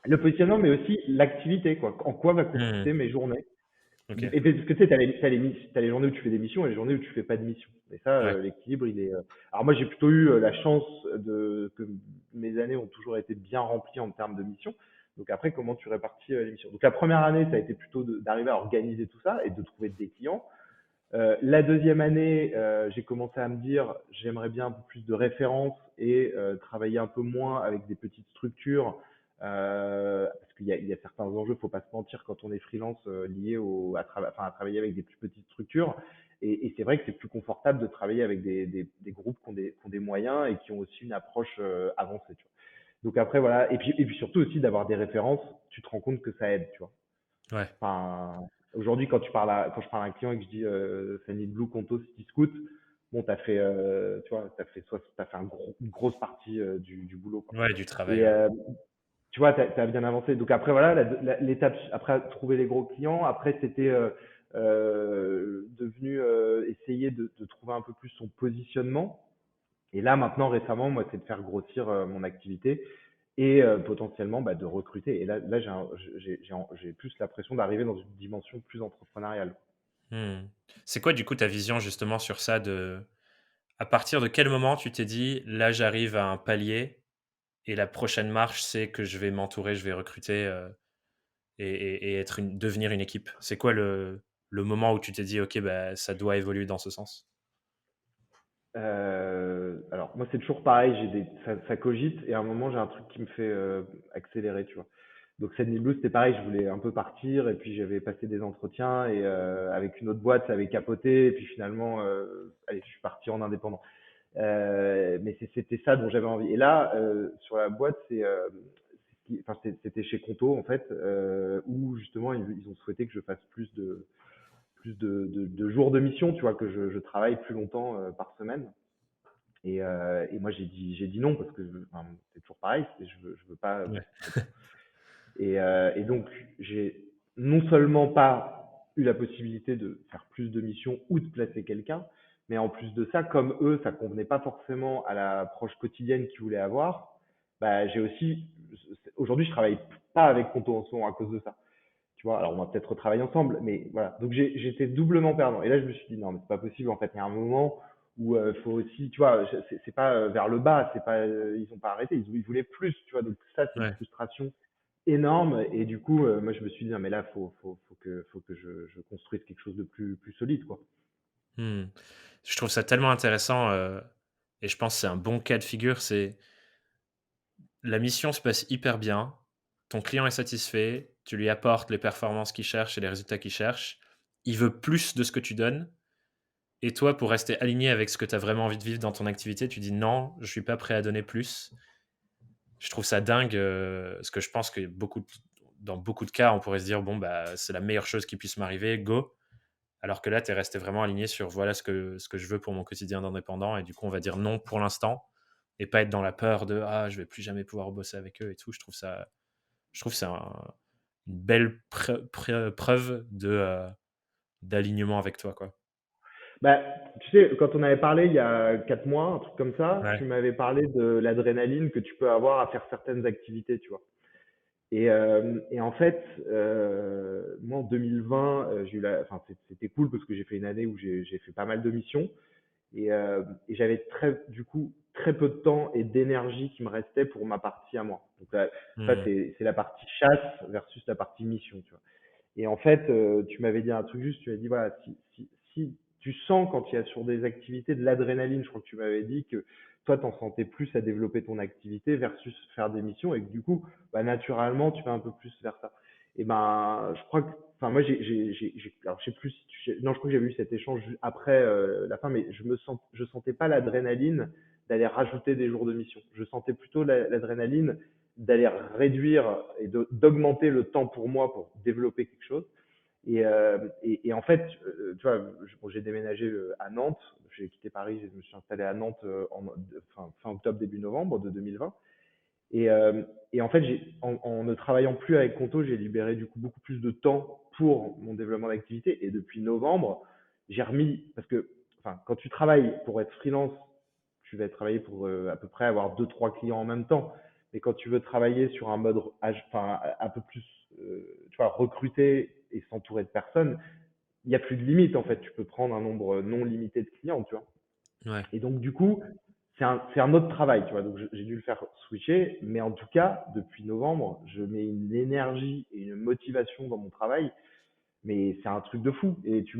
Le positionnement, mais aussi l'activité, quoi. En quoi va Mmh. consister mes journées? OK. Et parce que tu sais, t'as les journées où tu fais des missions et les journées où tu fais pas de missions. Et ça, Ouais. l'équilibre, il est. Alors moi, j'ai plutôt eu la chance que mes années ont toujours été bien remplies en termes de missions. Donc après, comment tu répartis les missions? Donc la première année, ça a été plutôt d'arriver à organiser tout ça et de trouver des clients. La deuxième année, j'ai commencé à me dire, j'aimerais bien un peu plus de références et travailler un peu moins avec des petites structures, parce qu'il y a certains enjeux, faut pas se mentir, quand on est freelance liés enfin, à travailler avec des plus petites structures. Et c'est vrai que c'est plus confortable de travailler avec des groupes qui ont des moyens et qui ont aussi une approche avancée. Tu vois. Donc après voilà, et puis surtout aussi d'avoir des références, tu te rends compte que ça aide, tu vois. Ouais. Enfin, aujourd'hui, quand je parle à un client et que je dis Fanny Blue, Conto, City Scoot, bon, tu vois, t'as fait une grosse partie du boulot, quoi. Ouais, du travail, Et ouais. tu vois, t'as bien avancé. Donc après, voilà, l'étape, après trouver les gros clients, après c'était devenu essayer de trouver un peu plus son positionnement. Et là, maintenant, récemment, moi, c'est de faire grossir mon activité et potentiellement bah, de recruter. Et là j'ai plus l'impression d'arriver dans une dimension plus entrepreneuriale. Mmh. C'est quoi du coup ta vision justement sur ça de à partir de quel moment tu t'es dit: «Là, j'arrive à un palier et la prochaine marche, c'est que je vais m'entourer, je vais recruter, et être devenir une équipe»? C'est quoi le moment où tu t'es dit: «OK, bah, ça doit évoluer dans ce sens»? Alors moi, c'est toujours pareil, ça cogite et à un moment, j'ai un truc qui me fait accélérer, tu vois. Donc Sydney Blue, c'était pareil, je voulais un peu partir et puis j'avais passé des entretiens et avec une autre boîte, ça avait capoté et puis finalement, allez, je suis parti en indépendant. Mais c'était ça dont j'avais envie. Et là, sur la boîte, enfin, c'était chez Conto en fait, où justement ils ont souhaité que je fasse plus de jours de mission, tu vois, que je travaille plus longtemps par semaine. Et moi, j'ai dit non parce que enfin, c'est toujours pareil, je veux pas Ouais. bosser trop de temps. Et donc, j'ai non seulement pas eu la possibilité de faire plus de missions ou de placer quelqu'un, mais en plus de ça, comme eux, ça convenait pas forcément à l'approche quotidienne qu'ils voulaient avoir, bah, j'ai aussi, aujourd'hui, je travaille pas avec Conto en ce moment à cause de ça. Tu vois, alors on va peut-être retravailler ensemble, mais voilà. Donc j'étais doublement perdant. Et là, je me suis dit, non, mais c'est pas possible. En fait, il y a un moment où faut aussi, tu vois, c'est pas vers le bas, c'est pas, ils ont pas arrêté, ils voulaient plus, tu vois. Donc ça, c'est une Ouais. frustration énorme. Et du coup, moi, je me suis dit, non, mais là, faut que je construise quelque chose de plus solide, quoi. Mmh. Je trouve ça tellement intéressant, et je pense que c'est un bon cas de figure, c'est la mission se passe hyper bien, ton client est satisfait, tu lui apportes les performances qu'il cherche et les résultats qu'il cherche. Il veut plus de ce que tu donnes et toi, pour rester aligné avec ce que tu as vraiment envie de vivre dans ton activité, tu dis: «Non, je suis pas prêt à donner plus». Je trouve ça dingue, parce que je pense que dans beaucoup de cas, on pourrait se dire: «Bon, bah, c'est la meilleure chose qui puisse m'arriver, go». Alors que là, tu es resté vraiment aligné sur voilà ce que je veux pour mon quotidien d'indépendant et du coup, on va dire non pour l'instant et pas être dans la peur de ah, je vais plus jamais pouvoir bosser avec eux et tout. Je trouve que c'est une belle preuve d'alignement avec toi, quoi. Bah, tu sais, quand on avait parlé il y a 4 mois, un truc comme ça, Ouais. tu m'avais parlé de l'adrénaline que tu peux avoir à faire certaines activités, tu vois. Et en fait, moi en 2020, j'ai eu enfin c'était cool parce que j'ai fait une année où j'ai fait pas mal de missions et j'avais du coup très peu de temps et d'énergie qui me restait pour ma partie à moi. Donc là, ça Mmh. c'est la partie chasse versus la partie mission, tu vois. Et en fait, tu m'avais dit un truc juste, tu m'as dit voilà, si tu sens quand il y a sur des activités de l'adrénaline, je crois que tu m'avais dit que toi, t'en sentais plus à développer ton activité versus faire des missions et que du coup, bah, naturellement, tu vas un peu plus vers ça. Et ben, je crois que, enfin, moi, alors, je sais plus si non, je crois que j'avais eu cet échange après la fin, mais je sentais pas l'adrénaline d'aller rajouter des jours de mission. Je sentais plutôt l'adrénaline d'aller réduire et d'augmenter le temps pour moi pour développer quelque chose. Et en fait, tu vois, bon, j'ai déménagé à Nantes, j'ai quitté Paris, je me suis installé à Nantes fin octobre, début novembre de 2020. Et en fait, en ne travaillant plus avec Conto, j'ai libéré du coup beaucoup plus de temps pour mon développement d'activité. Et depuis novembre, j'ai remis, parce que enfin, quand tu travailles pour être freelance, tu vas travailler pour à peu près avoir deux, trois clients en même temps. Mais quand tu veux travailler sur un mode enfin, un peu plus, tu vois, recruter et s'entourer de personnes, il n'y a plus de limite en fait. Tu peux prendre un nombre non limité de clients, tu vois. Ouais. Et donc, du coup, c'est un autre travail, tu vois. Donc, j'ai dû le faire switcher. Mais en tout cas, depuis novembre, je mets une énergie et une motivation dans mon travail. Mais c'est un truc de fou. Et tu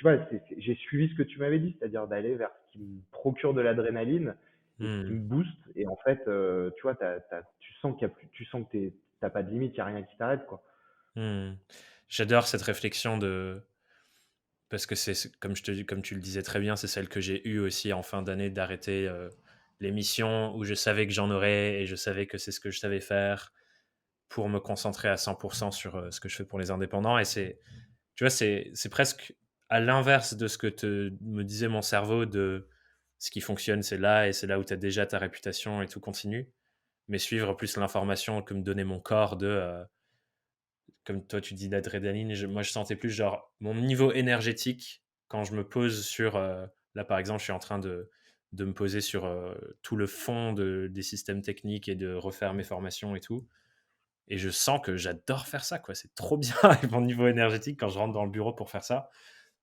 vois, j'ai suivi ce que tu m'avais dit, c'est-à-dire d'aller vers ce qui me procure de l'adrénaline et ce qui Mmh. me booste. Et en fait, tu vois, tu sens qu'il y a plus, tu sens que t'as pas de limite, il n'y a rien qui t'arrête, quoi. Mmh. J'adore cette réflexion parce que comme tu le disais très bien, c'est celle que j'ai eue aussi en fin d'année d'arrêter, les missions où je savais que j'en aurais et je savais que c'est ce que je savais faire pour me concentrer à 100 sur, ce que je fais pour les indépendants et tu vois, c'est presque à l'inverse de ce que me disait mon cerveau de ce qui fonctionne, c'est là et c'est là où tu as déjà ta réputation et tout continue. Mais suivre plus l'information que me donnait mon corps comme toi tu dis d'adrénaline, moi je sentais plus genre mon niveau énergétique quand je me pose sur, là par exemple je suis en train de me poser sur tout le fond des systèmes techniques et de refaire mes formations et tout. Et je sens que j'adore faire ça, quoi. C'est trop bien. Et mon niveau énergétique, quand je rentre dans le bureau pour faire ça,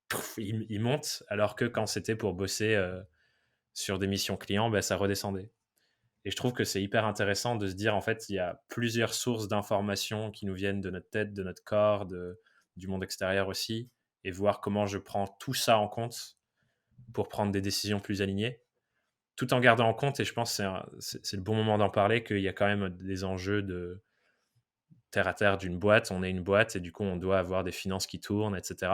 pouf, il monte. Alors que quand c'était pour bosser sur des missions clients, ben, ça redescendait. Et je trouve que c'est hyper intéressant de se dire, en fait, il y a plusieurs sources d'informations qui nous viennent de notre tête, de notre corps, du monde extérieur aussi, et voir comment je prends tout ça en compte pour prendre des décisions plus alignées, tout en gardant en compte, et je pense que c'est le bon moment d'en parler, qu'il y a quand même des enjeux de terre à terre d'une boîte. On est une boîte et du coup, on doit avoir des finances qui tournent, etc.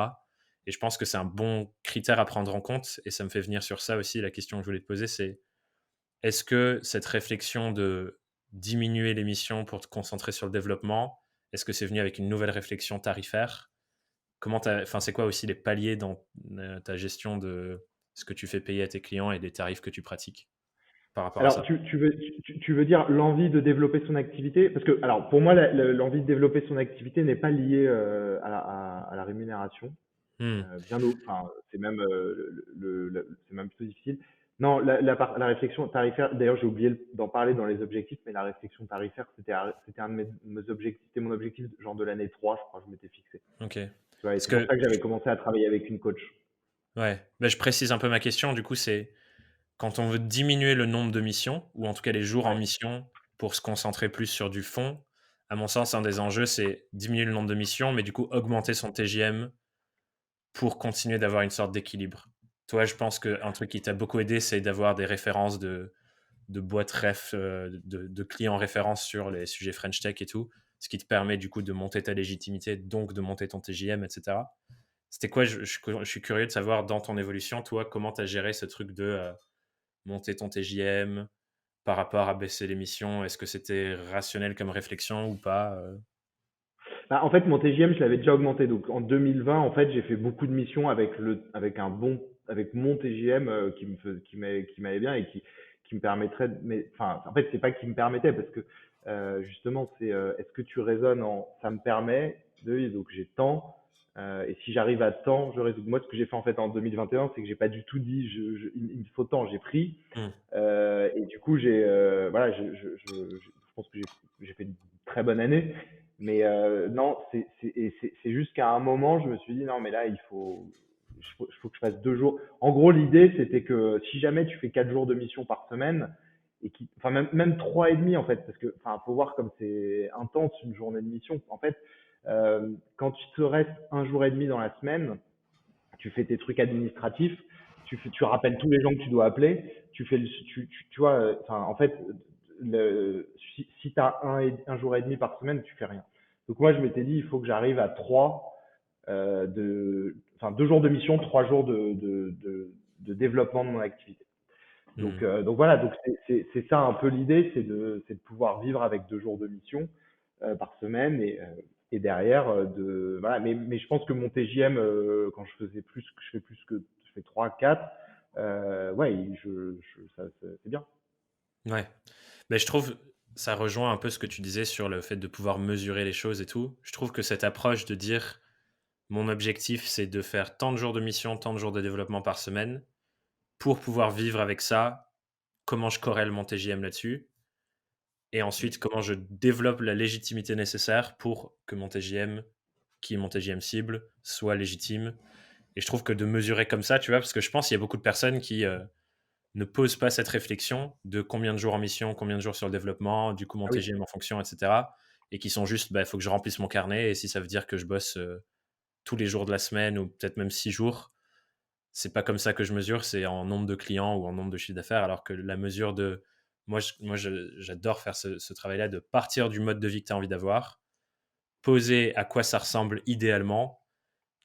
Et je pense que c'est un bon critère à prendre en compte. Et ça me fait venir sur ça aussi. La question que je voulais te poser, c'est est-ce que cette réflexion de diminuer l'émission pour te concentrer sur le développement, est-ce que c'est venu avec une nouvelle réflexion tarifaire? enfin, c'est quoi aussi les paliers dans ta gestion de ce que tu fais payer à tes clients et des tarifs que tu pratiques par rapport à Alors, ça? tu veux dire l'envie de développer son activité? Parce que, alors, pour moi, l'envie de développer son activité n'est pas liée à la rémunération. Mmh. Enfin, c'est même, c'est même plutôt difficile. Non, la réflexion tarifaire, d'ailleurs, j'ai oublié d'en parler dans les objectifs, mais la réflexion tarifaire, c'était un de mes objectifs, c'était mon objectif, genre de l'année 3, je crois, que je m'étais fixé. OK. Tu vois, et Parce c'est pour que ça que j'avais commencé à travailler avec une coach. ouais, bah, je précise un peu ma question, du coup, c'est quand on veut diminuer le nombre de missions ou en tout cas les jours en Ouais. mission pour se concentrer plus sur du fond, à mon sens, un des enjeux, c'est diminuer le nombre de missions, mais du coup augmenter son TJM pour continuer d'avoir une sorte d'équilibre. Toi, je pense qu'un truc qui t'a beaucoup aidé, c'est d'avoir des références de boîtes ref, de clients références sur les sujets French Tech et tout, ce qui te permet du coup de monter ta légitimité, donc de monter ton TJM, etc. C'était quoi, je suis curieux de savoir dans ton évolution, toi, comment tu as géré ce truc de monter ton TJM par rapport à baisser les missions. Est-ce que c'était rationnel comme réflexion ou pas? Bah, en fait, mon TGM, je l'avais déjà augmenté. Donc, en 2020, en fait, j'ai fait beaucoup de missions avec mon TGM qui m'allait bien et qui me permettrait mais, enfin, en fait, c'est pas qui me permettait parce que, justement, est-ce que tu raisonnes ça me permet donc j'ai tant, et si j'arrive à tant, je raisonne. Moi, ce que j'ai fait, en fait, en 2021, c'est que j'ai pas du tout dit, il me faut tant, j'ai pris, Mmh. et du coup, voilà, je pense que j'ai fait une très bonne année. Mais non, c'est juste qu'à un moment, je me suis dit, non, mais là, il faut que je fasse 2 jours. En gros, l'idée, c'était que si jamais tu fais 4 jours de mission par semaine, enfin, même trois et demi, en fait, parce que, enfin, faut voir comme c'est intense une journée de mission. En fait, quand il te reste un jour et demi dans la semaine, tu fais tes trucs administratifs, tu rappelles tous les gens que tu dois appeler, tu vois, enfin, en fait, si tu as un jour et demi par semaine, tu fais rien. Donc moi, je m'étais dit, il faut que j'arrive à enfin, 2 jours de mission, 3 jours de développement de mon activité. Mmh. Donc voilà, donc c'est ça un peu l'idée, c'est de pouvoir vivre avec 2 jours de mission par semaine et derrière voilà. Mais je pense que mon TJM quand je fais plus que je fais 3 4 ouais, c'est bien. Ouais. Mais je trouve ça rejoint un peu ce que tu disais sur le fait de pouvoir mesurer les choses et tout. Je trouve que cette approche de dire: «Mon objectif, c'est de faire tant de jours de mission, tant de jours de développement par semaine. Pour pouvoir vivre avec ça, comment je corrèle mon TJM là-dessus?» Et ensuite, comment je développe la légitimité nécessaire pour que mon TJM, qui est mon TJM cible, soit légitime. Et je trouve que de mesurer comme ça, tu vois, parce que je pense qu'il y a beaucoup de personnes qui ne posent pas cette réflexion de combien de jours en mission, combien de jours sur le développement, du coup mon Ah oui. TJM en fonction, etc. Et qui sont juste, il faut que je remplisse mon carnet, et si ça veut dire que je bosse tous les jours de la semaine ou peut-être même 6 jours, c'est pas comme ça que je mesure, c'est en nombre de clients ou en nombre de chiffres d'affaires, alors que la mesure de... J'adore faire ce travail-là de partir du mode de vie que tu as envie d'avoir, poser à quoi ça ressemble idéalement,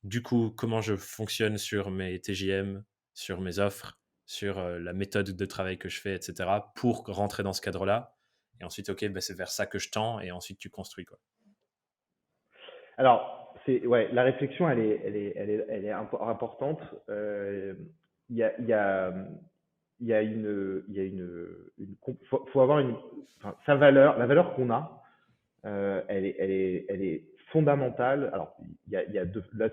du coup, comment je fonctionne sur mes TJM, sur mes offres, sur la méthode de travail que je fais, etc., pour rentrer dans ce cadre-là. Et ensuite, OK, c'est vers ça que je tends, et ensuite tu construis, quoi. Alors, ouais, la réflexion, elle est importante. Il y a, il y a, faut avoir enfin, sa valeur, la valeur qu'on a, elle est fondamentale. Alors, il y a là,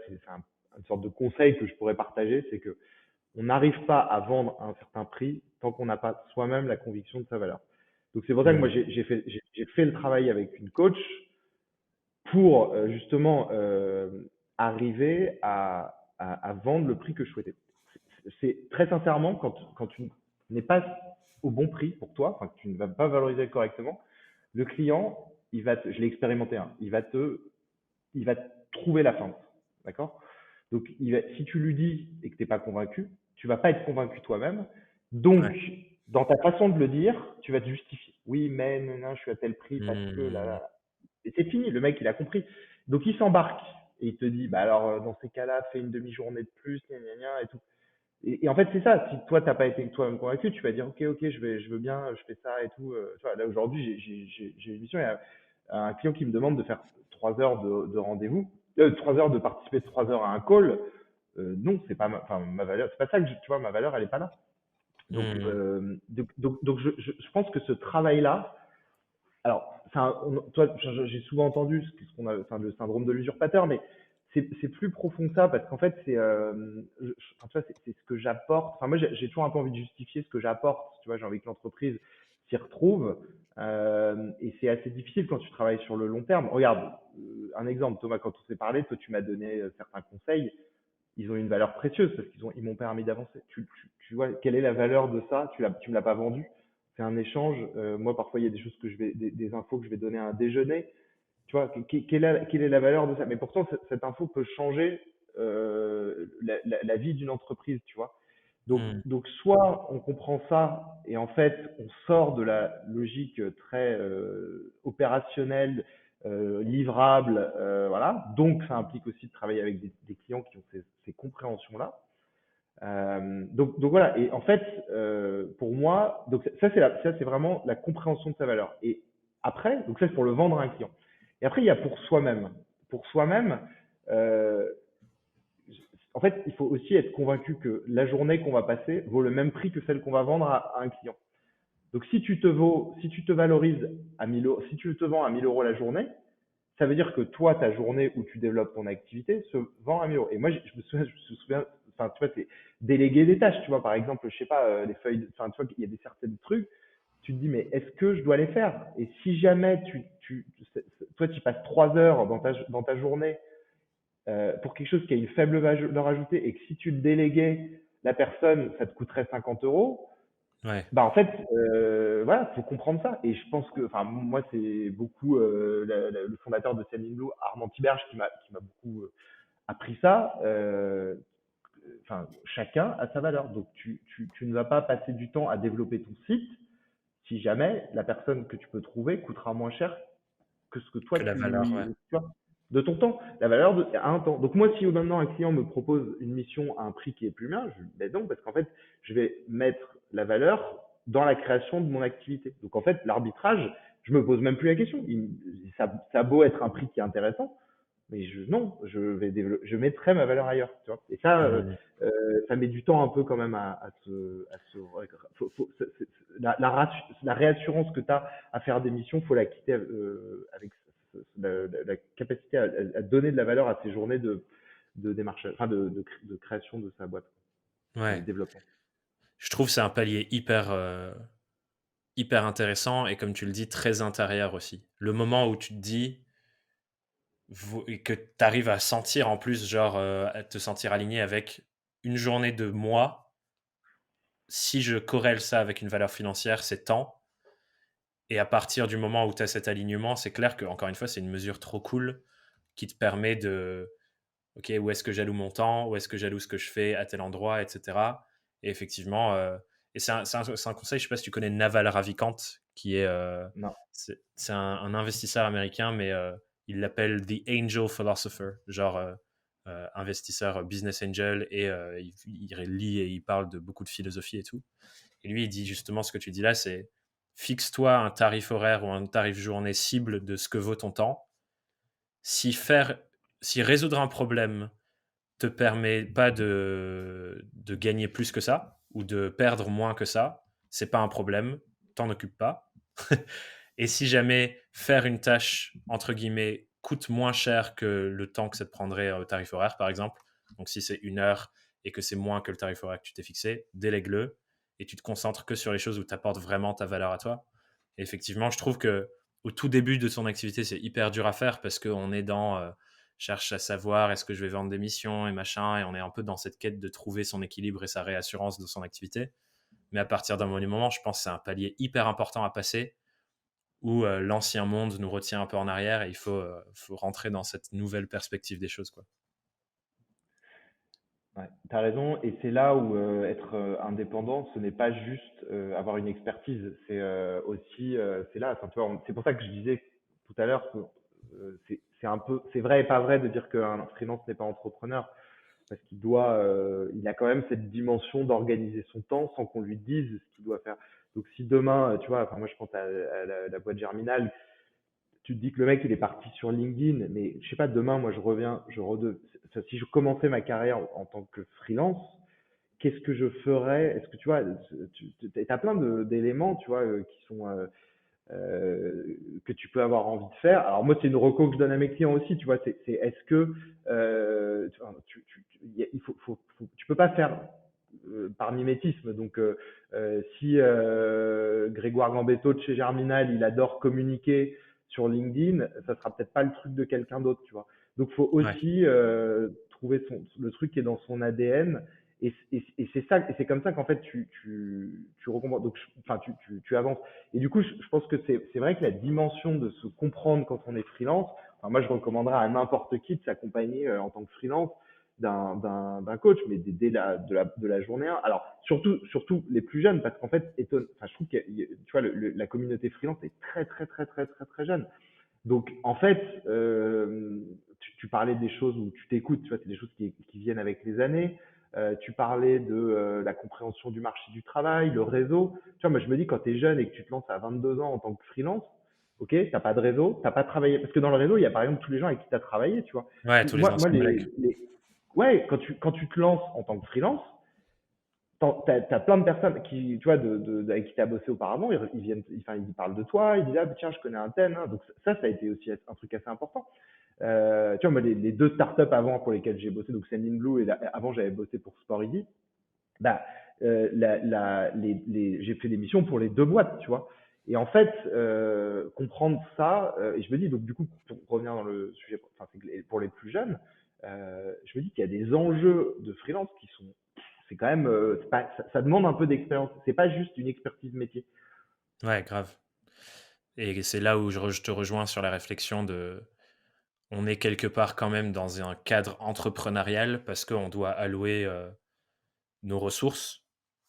une sorte de conseil que je pourrais partager, c'est que on n'arrive pas à vendre à un certain prix tant qu'on n'a pas soi-même la conviction de sa valeur. Donc, c'est pour ça que moi, Mmh. j'ai fait le travail avec une coach pour justement arriver à vendre le prix que je souhaitais. C'est très sincèrement, quand tu n'es pas au bon prix pour toi, enfin, que tu ne vas pas valoriser correctement, le client, je l'ai expérimenté, hein, il va trouver la feinte. D'accord? Donc, si tu lui dis et que tu n'es pas convaincu, tu vas pas être convaincu toi-même. Donc, Ouais. dans ta façon de le dire, tu vas te justifier. Oui, mais non, non, je suis à tel prix parce que Mmh. là. Et c'est fini, le mec, il a compris. Donc, il s'embarque et il te dit, bah alors, dans ces cas-là, fais une demi-journée de plus, gna, gna, gna, et tout. Et en fait, c'est ça. Si toi, t'as pas été toi-même convaincu, tu vas dire, ok, ok, je veux bien, je fais ça et tout. Tu vois, là, aujourd'hui, j'ai une mission, il y a un client qui me demande de faire 3 heures de rendez-vous. 3 heures de participer 3 heures à un call, non, c'est pas enfin, ma valeur, c'est pas ça que tu vois, ma valeur, elle est pas là. Mmh. Donc je pense que ce travail-là, alors, toi, j'ai souvent entendu ce qu'on a, enfin, le syndrome de l'usurpateur, mais c'est plus profond que ça parce qu'en fait, enfin, tu vois, c'est ce que j'apporte. Enfin, moi, j'ai toujours un peu envie de justifier ce que j'apporte. Tu vois, j'ai envie que l'entreprise s'y retrouve. Et c'est assez difficile quand tu travailles sur le long terme. Regarde, un exemple, Thomas, quand on s'est parlé, toi, tu m'as donné certains conseils. Ils ont une valeur précieuse parce ils m'ont permis d'avancer. Tu vois, quelle est la valeur de ça? Tu me l'as pas vendu. C'est un échange. Moi, parfois, il y a des choses des infos que je vais donner à un déjeuner. Tu vois, quelle est la valeur de ça? Mais pourtant, cette info peut changer la vie d'une entreprise, tu vois. Mmh. Donc, soit on comprend ça et en fait, on sort de la logique très opérationnelle, livrable, voilà. Donc, ça implique aussi de travailler avec des clients qui ont ces compréhensions-là. Donc voilà. Et en fait, pour moi, donc ça c'est vraiment la compréhension de sa valeur. Et après, donc ça c'est pour le vendre à un client. Et après, il y a pour soi-même. Pour soi-même, euh, en fait, il faut aussi être convaincu que la journée qu'on va passer vaut le même prix que celle qu'on va vendre à un client. Donc si tu te valorises à 1000 euros, si tu te vends à 1000 euros la journée, ça veut dire que toi, ta journée où tu développes ton activité se vend à 1000 euros. Et moi, je me souviens, enfin, tu vois, c'est déléguer des tâches, tu vois, par exemple, je sais pas, les feuilles, enfin, tu vois, il y a des certains trucs, tu te dis, mais est-ce que je dois les faire? Et si jamais toi, tu passes 3 heures dans ta journée pour quelque chose qui a une faible valeur ajoutée et que si tu le déléguais, la personne, ça te coûterait 50 euros, Ouais. bah en fait, voilà, faut comprendre ça. Et je pense que, enfin, moi, c'est beaucoup le fondateur de Blue, Armand Tiberge, qui m'a beaucoup appris ça. Enfin, chacun a sa valeur. Donc, tu ne vas pas passer du temps à développer ton site si jamais la personne que tu peux trouver coûtera moins cher que ce que toi Que la valeur, ouais. tu vois, de ton temps, la valeur à un temps. Donc moi, si maintenant un client me propose une mission à un prix qui est plus mien, je ben non, parce qu'en fait, je vais mettre la valeur dans la création de mon activité. Donc en fait, l'arbitrage, je me pose même plus la question. Ça a beau être un prix qui est intéressant, mais non, je mettrai ma valeur ailleurs, tu vois. Et ça, Mmh. ça met du temps un peu quand même la réassurance que tu as à faire des missions, faut la quitter avec la capacité à donner de la valeur à ces journées de démarchage, enfin de création de sa boîte et de Ouais. développement. Je trouve que c'est un palier hyper intéressant et comme tu le dis, très intérieur aussi. Le moment où tu te dis et que tu arrives à sentir en plus, genre, à te sentir aligné avec une journée de moi, si je corrèle ça avec une valeur financière, c'est tant et à partir du moment où tu as cet alignement, c'est clair que encore une fois, c'est une mesure trop cool qui te permet de OK, où est-ce que j'alloue mon temps? Où est-ce que j'alloue ce que je fais à tel endroit, et cetera. Et effectivement, et c'est un conseil, je sais pas si tu connais Naval Ravikant, qui est, Non. c'est un investisseur américain, mais il l'appelle The Angel Philosopher, genre investisseur business angel, et il lit et il parle de beaucoup de philosophie et tout. Et lui, il dit justement ce que tu dis là, c'est fixe-toi un tarif horaire ou un tarif journée cible de ce que vaut ton temps. Si faire, si résoudre un problème te permet pas de gagner plus que ça ou de perdre moins que ça, c'est pas un problème, t'en occupe pas. Et si jamais faire une tâche, entre guillemets, coûte moins cher que le temps que ça te prendrait au tarif horaire, par exemple, donc si c'est 1 heure et que c'est moins que le tarif horaire que tu t'es fixé, délègue-le et tu te concentres que sur les choses où tu apportes vraiment ta valeur à toi. Et effectivement, je trouve que au tout début de son activité, c'est hyper dur à faire parce qu'on est dans cherche à savoir est-ce que je vais vendre des missions et machin, et on est un peu dans cette quête de trouver son équilibre et sa réassurance de son activité. Mais à partir d'un moment, je pense que c'est un palier hyper important à passer où l'ancien monde nous retient un peu en arrière et il faut rentrer dans cette nouvelle perspective des choses, quoi. Ouais, tu as raison, et c'est là où être indépendant, ce n'est pas juste avoir une expertise, c'est aussi, c'est là, enfin, tu vois, c'est pour ça que je disais tout à l'heure que c'est un peu, c'est vrai et pas vrai de dire qu'un freelance n'est pas entrepreneur, parce il a quand même cette dimension d'organiser son temps sans qu'on lui dise ce qu'il doit faire. Donc si demain, tu vois, enfin moi je pense à la boîte Germinal, tu te dis que le mec, il est parti sur LinkedIn, mais je sais pas, demain, moi, je reviens, si je commençais ma carrière en tant que freelance, qu'est-ce que je ferais? Est-ce que tu vois, tu as plein d'éléments, tu vois, qui sont que tu peux avoir envie de faire. Alors moi, c'est une reco que je donne à mes clients aussi, tu vois, est-ce que tu peux pas faire par mimétisme. Donc, si Grégoire Gambetto de chez Germinal, il adore communiquer sur LinkedIn, ça sera peut-être pas le truc de quelqu'un d'autre, tu vois. Donc, faut Ouais, aussi trouver le truc qui est dans son ADN. Et c'est ça, et c'est comme ça qu'en fait tu recommences, donc enfin tu avances. Et du coup, je pense que c'est vrai que la dimension de se comprendre quand on est freelance, enfin, moi je recommanderais à n'importe qui de s'accompagner en tant que freelance d'un coach, mais dès de la journée 1. Alors, surtout les plus jeunes, parce qu'en fait, enfin, je trouve que tu vois, la communauté freelance est très jeune. Donc, en fait, tu parlais des choses où tu t'écoutes, tu vois, c'est des choses qui viennent avec les années. Tu parlais de la compréhension du marché du travail, le réseau. Tu vois, moi, je me dis, quand tu es jeune et que tu te lances à 22 ans en tant que freelance, ok, t'as pas de réseau, t'as pas travaillé. Parce que dans le réseau, il y a par exemple tous les gens avec qui tu as travaillé, tu vois. ouais, tous les Moi, anciens collègues. ouais, quand tu te lances en tant que freelance, t'as plein de personnes qui, tu vois, avec qui t'as bossé auparavant, ils viennent, enfin, ils parlent de toi, ils disent, ah, tiens, je connais un tel, hein. Donc ça a été aussi un truc assez important. Tu vois, moi, les deux startups avant pour lesquelles j'ai bossé, donc Sendinblue et avant j'avais bossé pour Sporiddy, bah, j'ai fait des missions pour les deux boîtes, tu vois. Et en fait, comprendre ça, et je me dis, donc du coup, pour revenir dans le sujet, enfin, c'est que pour les plus jeunes, je me dis qu'il y a des enjeux de freelance qui sont, c'est quand même, ça demande un peu d'expérience. C'est pas juste une expertise métier. Ouais, grave. Et c'est là où je te rejoins sur la réflexion de on est quelque part quand même dans un cadre entrepreneurial parce qu'on doit allouer nos ressources,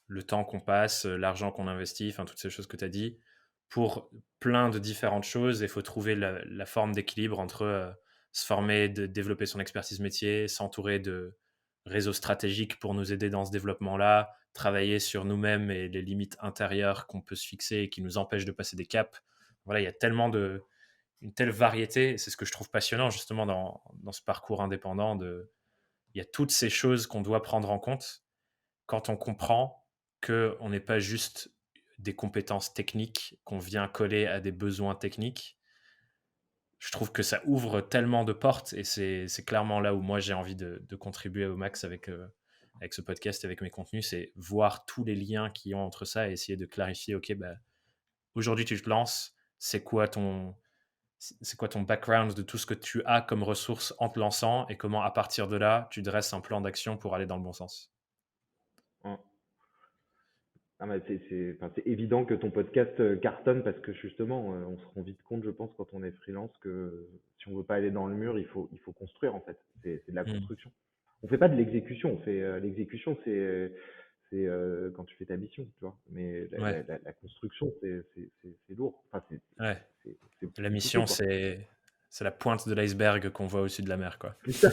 le temps qu'on passe, l'argent qu'on investit, enfin toutes ces choses que tu as dit, pour plein de différentes choses. Il faut trouver la forme d'équilibre entre se former, de développer son expertise métier, s'entourer de réseaux stratégiques pour nous aider dans ce développement-là, travailler sur nous-mêmes et les limites intérieures qu'on peut se fixer et qui nous empêchent de passer des caps. Voilà, il y a tellement une telle variété, et c'est ce que je trouve passionnant justement dans ce parcours indépendant. Il y a toutes ces choses qu'on doit prendre en compte quand on comprend qu'on n'est pas juste des compétences techniques qu'on vient coller à des besoins techniques. Je trouve que ça ouvre tellement de portes et c'est clairement là où moi j'ai envie de contribuer au max avec ce podcast, avec mes contenus, c'est voir tous les liens qui ont entre ça et essayer de clarifier, ok, bah, aujourd'hui tu te lances, c'est quoi ton background de tout ce que tu as comme ressources en te lançant et comment à partir de là tu dresses un plan d'action pour aller dans le bon sens. Hein. Ah, mais enfin, c'est évident que ton podcast cartonne parce que justement, on se rend vite compte, je pense, quand on est freelance, que si on veut pas aller dans le mur, il faut construire en fait. C'est de la Mm. construction. On fait pas de l'exécution. On fait l'exécution, c'est quand tu fais ta mission, tu vois. Mais Ouais, la construction, c'est lourd. Enfin, ouais. La c'est poussé mission, quoi. c'est la pointe de l'iceberg qu'on voit au-dessus de la mer, quoi. C'est ça.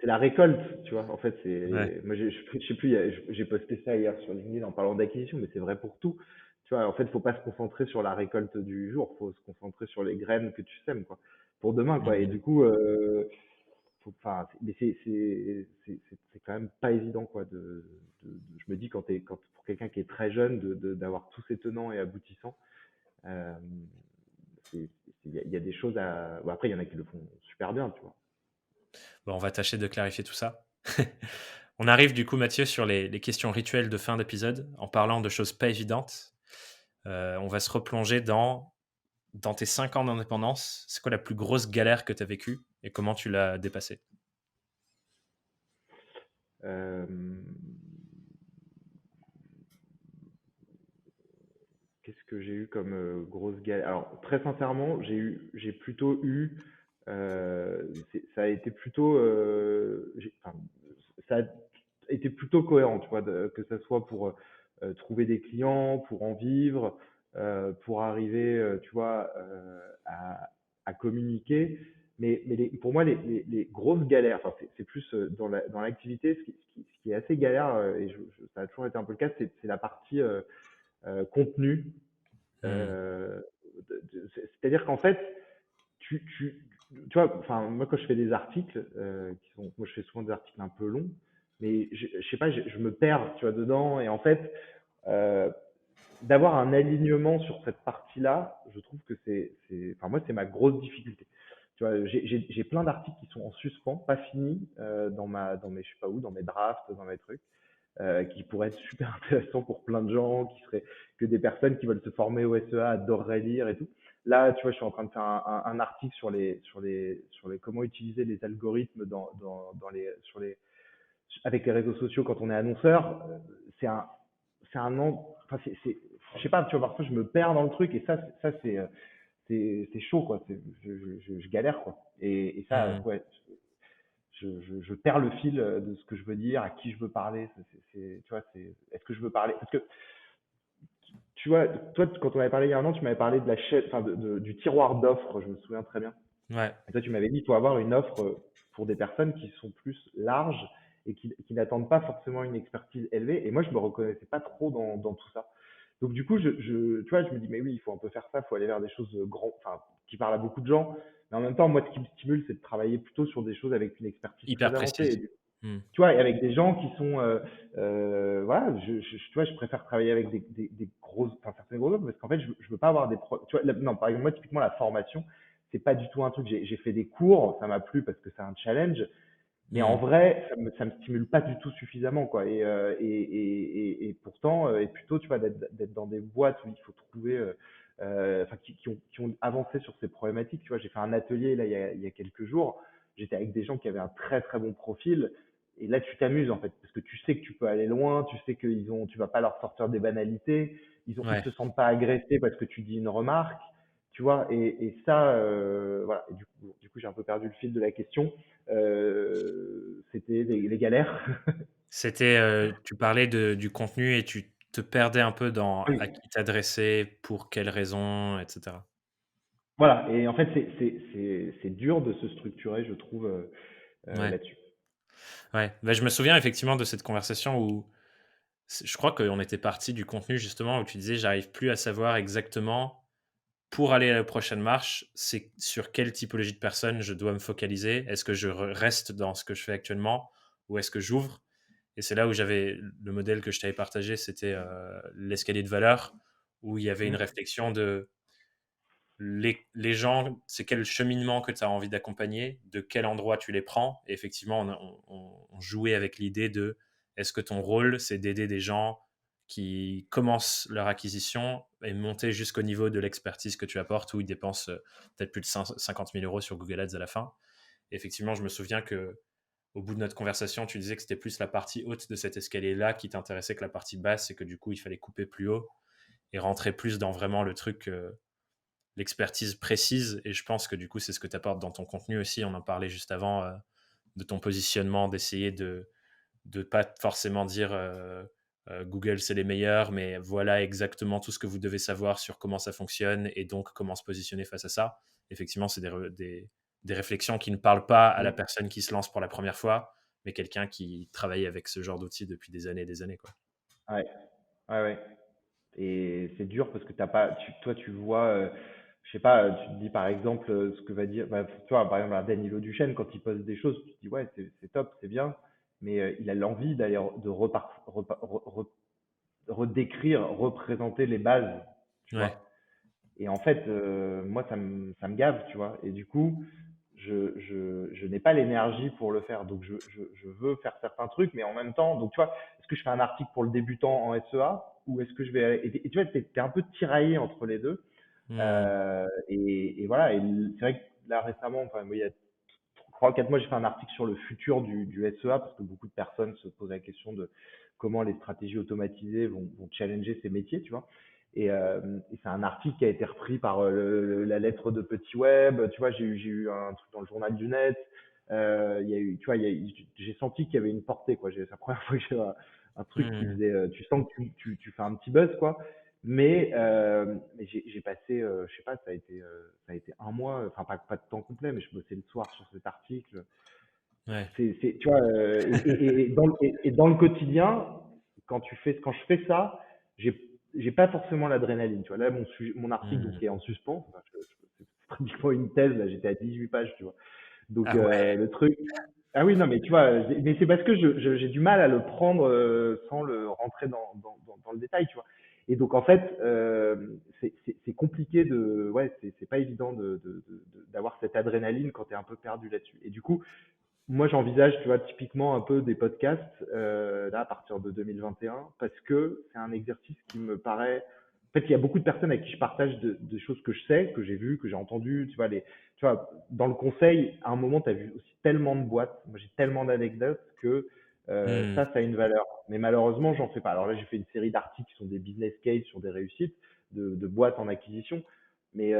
C'est la récolte, tu vois. En fait, Ouais. moi, je sais plus, j'ai posté ça hier sur LinkedIn en parlant d'acquisition, mais c'est vrai pour tout. Tu vois, en fait, faut pas se concentrer sur la récolte du jour, faut se concentrer sur les graines que tu sèmes, quoi, pour demain, quoi. Et Mhm. du coup, enfin, mais c'est quand même pas évident, quoi. Je me dis quand pour quelqu'un qui est très jeune, d'avoir tous ces tenants et aboutissants, euh, il y a des choses à. Bon, après, il y en a qui le font super bien, tu vois. Bon, on va tâcher de clarifier tout ça. On arrive du coup, Mathieu, sur les questions rituelles de fin d'épisode, en parlant de choses pas évidentes. On va se replonger dans tes 5 ans d'indépendance. C'est quoi la plus grosse galère que tu as vécue et comment tu l'as dépassée? Euh, Qu'est-ce que j'ai eu comme grosse galère? Alors, très sincèrement, j'ai plutôt eu, ça a été plutôt, enfin, ça a été plutôt cohérent, tu vois, que ça soit pour trouver des clients, pour en vivre, pour arriver, tu vois, à communiquer. Mais pour moi, les grosses galères, enfin, c'est plus dans l'activité, ce qui est assez galère, et ça a toujours été un peu le cas, c'est la partie contenu. Hmm. Euh, C'est-à-dire qu'en fait, tu vois, enfin, moi, quand je fais des articles, moi, je fais souvent des articles un peu longs, mais je sais pas, je me perds, tu vois, dedans. Et en fait, euh, d'avoir un alignement sur cette partie-là, je trouve que enfin, moi, c'est ma grosse difficulté. Tu vois, j'ai plein d'articles qui sont en suspens, pas finis, dans mes, je sais pas où, dans mes drafts, dans mes trucs, qui pourraient être super intéressants pour plein de gens, que des personnes qui veulent se former au SEA adoreraient lire et tout. Là, tu vois, je suis en train de faire un article sur les comment utiliser les algorithmes avec les réseaux sociaux quand on est annonceur. C'est un, enfin, je sais pas, tu vois, parfois je me perds dans le truc et ça c'est chaud, quoi. Je galère, quoi. Et ça, Mmh. ouais, je perds le fil de ce que je veux dire, à qui je veux parler. Tu vois, est-ce que je veux parler? Parce que, tu vois, toi, quand on avait parlé il y a un an, tu m'avais parlé de la chaîne, enfin, du tiroir d'offres, je me souviens très bien. Ouais, Et toi, tu m'avais dit qu'il faut avoir une offre pour des personnes qui sont plus larges et qui n'attendent pas forcément une expertise élevée. Et moi, je me reconnaissais pas trop dans tout ça. Donc, du coup, tu vois, je me dis, mais oui, il faut un peu faire ça, il faut aller vers des choses enfin, qui parlent à beaucoup de gens. Mais en même temps, moi, ce qui me stimule, c'est de travailler plutôt sur des choses avec une expertise hyper très avancée. précise. Mmh. Tu vois, et avec des gens qui sont, voilà, tu vois, je préfère travailler avec des grosses, enfin, certaines grosses offres parce qu'en fait, je veux pas avoir tu vois, non, par exemple, moi, typiquement, la formation, c'est pas du tout un truc, j'ai fait des cours, ça m'a plu parce que c'est un challenge, mais en Mmh. vrai, ça me stimule pas du tout suffisamment, quoi. Et pourtant, et plutôt, tu vois, d'être dans des boîtes où il faut trouver, enfin, qui ont avancé sur ces problématiques. Tu vois, j'ai fait un atelier, là, il y a quelques jours. J'étais avec des gens qui avaient un très, très bon profil. Et là, tu t'amuses, en fait, parce que tu sais que tu peux aller loin, tu sais tu vas pas leur sortir des banalités, ils Ouais. se sentent pas agressés parce que tu dis une remarque, tu vois, et ça, voilà. Et du coup, j'ai un peu perdu le fil de la question. C'était les galères. C'était, tu parlais du contenu et tu te perdais un peu dans Oui. à qui t'adresser, pour quelles raisons, et cetera. Voilà. Et en fait, c'est dur de se structurer, je trouve, Ouais, là-dessus. ouais. Bah, je me souviens effectivement de cette conversation où je crois qu'on était parti du contenu justement où tu disais: «J'arrive plus à savoir exactement, pour aller à la prochaine marche, c'est sur quelle typologie de personnes je dois me focaliser. Est-ce que je reste dans ce que je fais actuellement ou est-ce que j'ouvre?» Et c'est là où j'avais le modèle que je t'avais partagé, c'était l'escalier de valeur, où il y avait une Mmh. réflexion de les gens, c'est quel cheminement que tu as envie d'accompagner, de quel endroit tu les prends. Et effectivement, on jouait avec l'idée de est-ce que ton rôle, c'est d'aider des gens qui commencent leur acquisition et monter jusqu'au niveau de l'expertise que tu apportes, où ils dépensent peut-être plus de 50 000 euros sur Google Ads à la fin. Et effectivement, je me souviens que au bout de notre conversation, tu disais que c'était plus la partie haute de cet escalier-là qui t'intéressait que la partie basse et que du coup, il fallait couper plus haut et rentrer plus dans vraiment le truc, l'expertise précise. Et je pense que du coup, c'est ce que tu apportes dans ton contenu aussi. On en parlait juste avant de ton positionnement, d'essayer de ne pas forcément dire Google, c'est les meilleurs, mais voilà exactement tout ce que vous devez savoir sur comment ça fonctionne et donc comment se positionner face à ça. Effectivement, c'est des réflexions qui ne parlent pas à la Mmh. personne qui se lance pour la première fois, mais quelqu'un qui travaille avec ce genre d'outils depuis des années et des années, quoi. Ouais. Ouais, ouais. Et c'est dur parce que t'as pas, toi, tu vois, je sais pas, tu te dis par exemple ce que va dire, bah, tu vois, par exemple, un Danilo Duchesne, quand il poste des choses, tu te dis, ouais, c'est top, c'est bien, mais il a l'envie d'aller redécrire, représenter les bases, tu Ouais. vois. Et en fait, moi, ça me gave, tu vois. Et du coup, je n'ai pas l'énergie pour le faire. Donc, je veux faire certains trucs, mais en même temps, donc, tu vois, est-ce que je fais un article pour le débutant en SEA ou est-ce que je vais. Et tu vois, t'es un peu tiraillé entre les deux. Hmm. Et voilà. Et c'est vrai que là, récemment, enfin, moi, il y a 3 4 mois, j'ai fait un article sur le futur du SEA parce que beaucoup de personnes se posent la question de comment les stratégies automatisées vont challenger ces métiers, tu vois. Et c'est un article qui a été repris par la lettre de Petit Web. Tu vois, j'ai eu un truc dans le journal du net. Il y a eu, tu vois, j'ai senti qu'il y avait une portée, quoi. C'est la première fois que j'ai un truc qui Hmm. faisait, tu sens que tu fais un petit buzz, quoi. Mais j'ai passé, je sais pas, ça a été un mois, enfin pas de temps complet, mais je bossais le soir sur cet article. Ouais. Tu vois, et dans le quotidien, quand je fais ça, j'ai pas forcément l'adrénaline. Tu vois, là, mon article donc Hmm. est en suspens. Enfin, pratiquement une thèse, là, j'étais à 18 pages, tu vois. Donc, Ah ouais. le truc. Ah oui, non, mais tu vois, mais c'est parce que j'ai du mal à le prendre sans le rentrer dans le détail, tu vois. Et donc, en fait, c'est compliqué de. Ouais, c'est pas évident d'avoir cette adrénaline quand tu es un peu perdu là-dessus. Et du coup, moi, j'envisage, tu vois, typiquement un peu des podcasts, là, à partir de 2021, parce que c'est un exercice qui me paraît. En fait, il y a beaucoup de personnes avec qui je partage des choses que je sais, que j'ai vues, que j'ai entendues, tu vois, dans le conseil, à un moment, tu as vu aussi tellement de boîtes. Moi, j'ai tellement d'anecdotes que Mmh. ça a une valeur. Mais malheureusement, j'en fais pas. Alors là, j'ai fait une série d'articles qui sont des business cases sur des réussites de boîtes en acquisition. Mais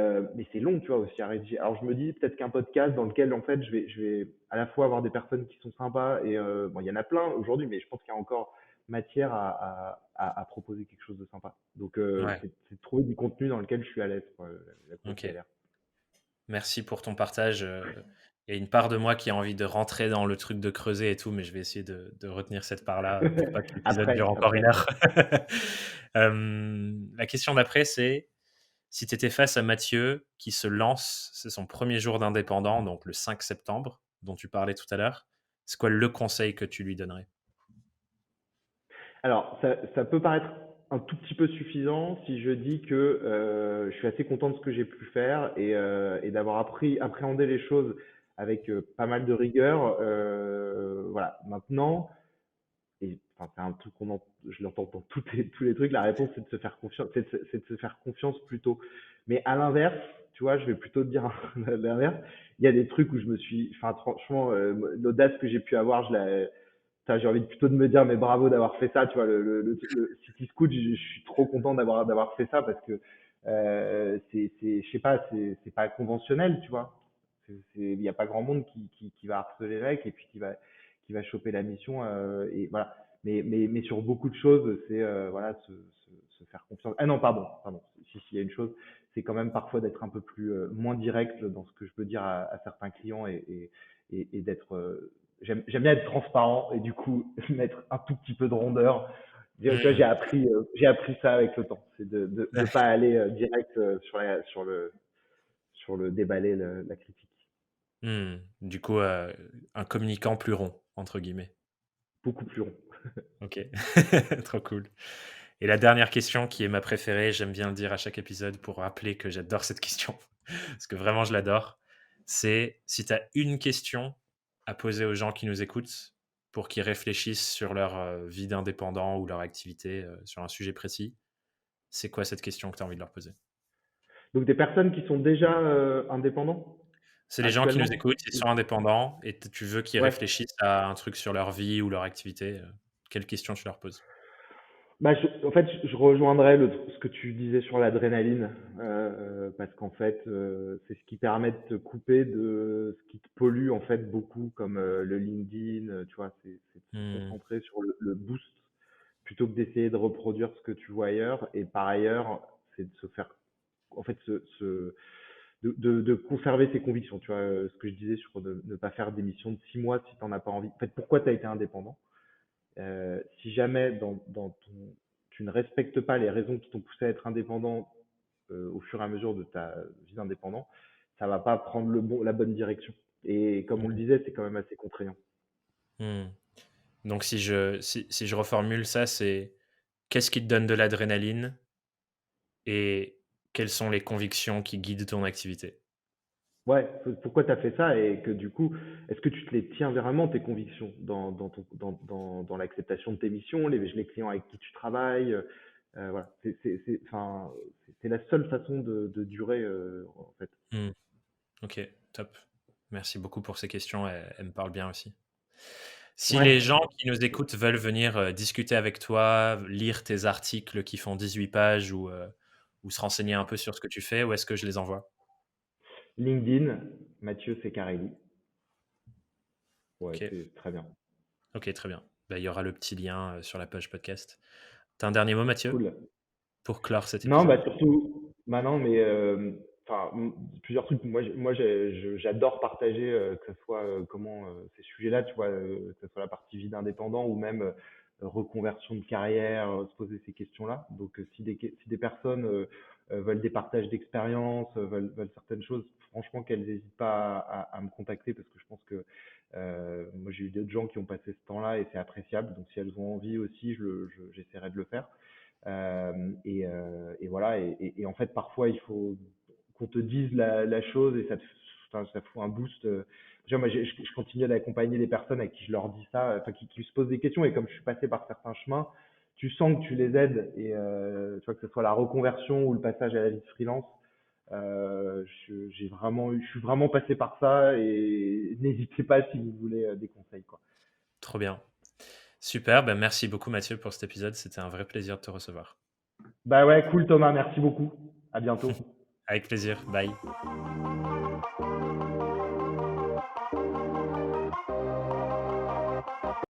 c'est long, tu vois, aussi à rédiger. Alors je me dis peut-être qu'un podcast dans lequel en fait je vais à la fois avoir des personnes qui sont sympas et bon, il y en a plein aujourd'hui, mais je pense qu'il y a encore matière à proposer quelque chose de sympa. Donc Ouais, c'est de trouver du contenu dans lequel je suis à l'aise, quoi, la grosse OK. galère. Merci pour ton partage, il y a une part de moi qui a envie de rentrer dans le truc de creuser et tout, mais je vais essayer de retenir cette part-là, pour pas que l'épisode dure encore une Après. heure. La question d'après, c'est: si tu étais face à Mathieu qui se lance, c'est son premier jour d'indépendant, donc le 5 septembre, dont tu parlais tout à l'heure, c'est quoi le conseil que tu lui donnerais? Alors, ça peut paraître un tout petit peu suffisant si je dis que je suis assez content de ce que j'ai pu faire et d'avoir appréhendé les choses avec pas mal de rigueur. Voilà. Maintenant, et enfin, c'est un truc je l'entends dans tous les trucs. La réponse, c'est de se faire confiance, c'est de se faire confiance plutôt. Mais à l'inverse, tu vois, je vais plutôt te dire l'inverse. Il y a des trucs où enfin, franchement, l'audace que j'ai pu avoir, j'ai envie plutôt de me dire, mais bravo d'avoir fait ça, tu vois, le City Scoot, je suis trop content d'avoir fait ça parce que, je sais pas, c'est pas conventionnel, tu vois. Il y a pas grand monde qui va harceler le mec et puis qui va choper la mission, et voilà. Mais sur beaucoup de choses, c'est, voilà, se faire confiance. Ah non, pardon. Si, il y a une chose, c'est quand même parfois d'être un peu plus, moins direct dans ce que je peux dire à certains clients et d'être, j'aime bien être transparent et du coup mettre un tout petit peu de rondeur. Tu vois, Mmh. j'ai appris ça avec le temps, c'est de pas aller direct sur le déballer la critique. Mmh. Du coup, un communicant «plus rond» entre guillemets. Beaucoup plus rond. OK. Trop cool. Et la dernière question qui est ma préférée, j'aime bien le dire à chaque épisode pour rappeler que j'adore cette question, parce que vraiment je l'adore. C'est si tu as une question à poser aux gens qui nous écoutent pour qu'ils réfléchissent sur leur vie d'indépendant ou leur activité sur un sujet précis, c'est quoi cette question que tu as envie de leur poser? Donc des personnes qui sont déjà indépendants C'est les gens qui nous actuellement. écoutent, ils sont indépendants et tu veux qu'ils Ouais. réfléchissent à un truc sur leur vie ou leur activité. Quelle question tu leur poses? Bah, en fait, je rejoindrais ce que tu disais sur l'adrénaline, parce qu'en fait, c'est ce qui permet de te couper de ce qui te pollue en fait beaucoup, comme le LinkedIn, tu vois, c'est de se Hmm. concentrer sur le boost plutôt que d'essayer de reproduire ce que tu vois ailleurs. Et par ailleurs, c'est de se faire, en fait, de conserver ses convictions. Tu vois, ce que je disais sur ne pas faire des missions de 6 mois si tu n'en as pas envie. En fait, pourquoi tu as été indépendant? Si jamais tu ne respectes pas les raisons qui t'ont poussé à être indépendant au fur et à mesure de ta vie d'indépendant, ça va pas prendre la bonne direction. Et comme on le disait, c'est quand même assez contraignant. Hmm. Donc si je reformule ça, c'est qu'est-ce qui te donne de l'adrénaline et quelles sont les convictions qui guident ton activité? Ouais, pourquoi tu as fait ça et que du coup, est-ce que tu te les tiens vraiment, tes convictions, dans l'acceptation de tes missions, les clients avec qui tu travailles, voilà. Enfin, c'est la seule façon de durer, en fait. Hmm. OK, top. Merci beaucoup pour ces questions, elles me parlent bien aussi. Si les Ouais. gens qui nous écoutent veulent venir, discuter avec toi, lire tes articles qui font 18 pages ou se renseigner un peu sur ce que tu fais, où est-ce que je les envoie? LinkedIn, Mathieu Secarelli. Ouais, OK, c'est très bien. OK, très bien. Bah, il y aura le petit lien, sur la page podcast. Tu as un dernier mot, Mathieu, Cool. pour clore cet Non, bah épisode? surtout, bah non, mais enfin, plusieurs trucs. Moi, j'adore partager, que ce soit comment ces sujets-là, tu vois, que ce soit la partie vie d'indépendant ou même reconversion de carrière, se poser ces questions-là. Donc, si des personnes veulent des partages d'expérience, veulent certaines choses, franchement qu'elles n'hésitent pas à me contacter parce que je pense que moi j'ai eu d'autres gens qui ont passé ce temps-là et c'est appréciable. Donc si elles ont envie aussi, j'essaierai de le faire. Et voilà. Et en fait, parfois, il faut qu'on te dise la chose et enfin, ça fout un boost. Déjà, moi, je continue d'accompagner les personnes à qui je leur dis ça, enfin, qui se posent des questions. Et comme je suis passé par certains chemins, tu sens que tu les aides. Et tu vois, que ce soit la reconversion ou le passage à la vie de freelance, je suis vraiment passé par ça. Et n'hésitez pas si vous voulez des conseils, quoi. Trop bien. Super, ben merci beaucoup Mathieu pour cet épisode. C'était un vrai plaisir de te recevoir. Bah ouais, cool Thomas, merci beaucoup. À bientôt. Avec plaisir. Bye.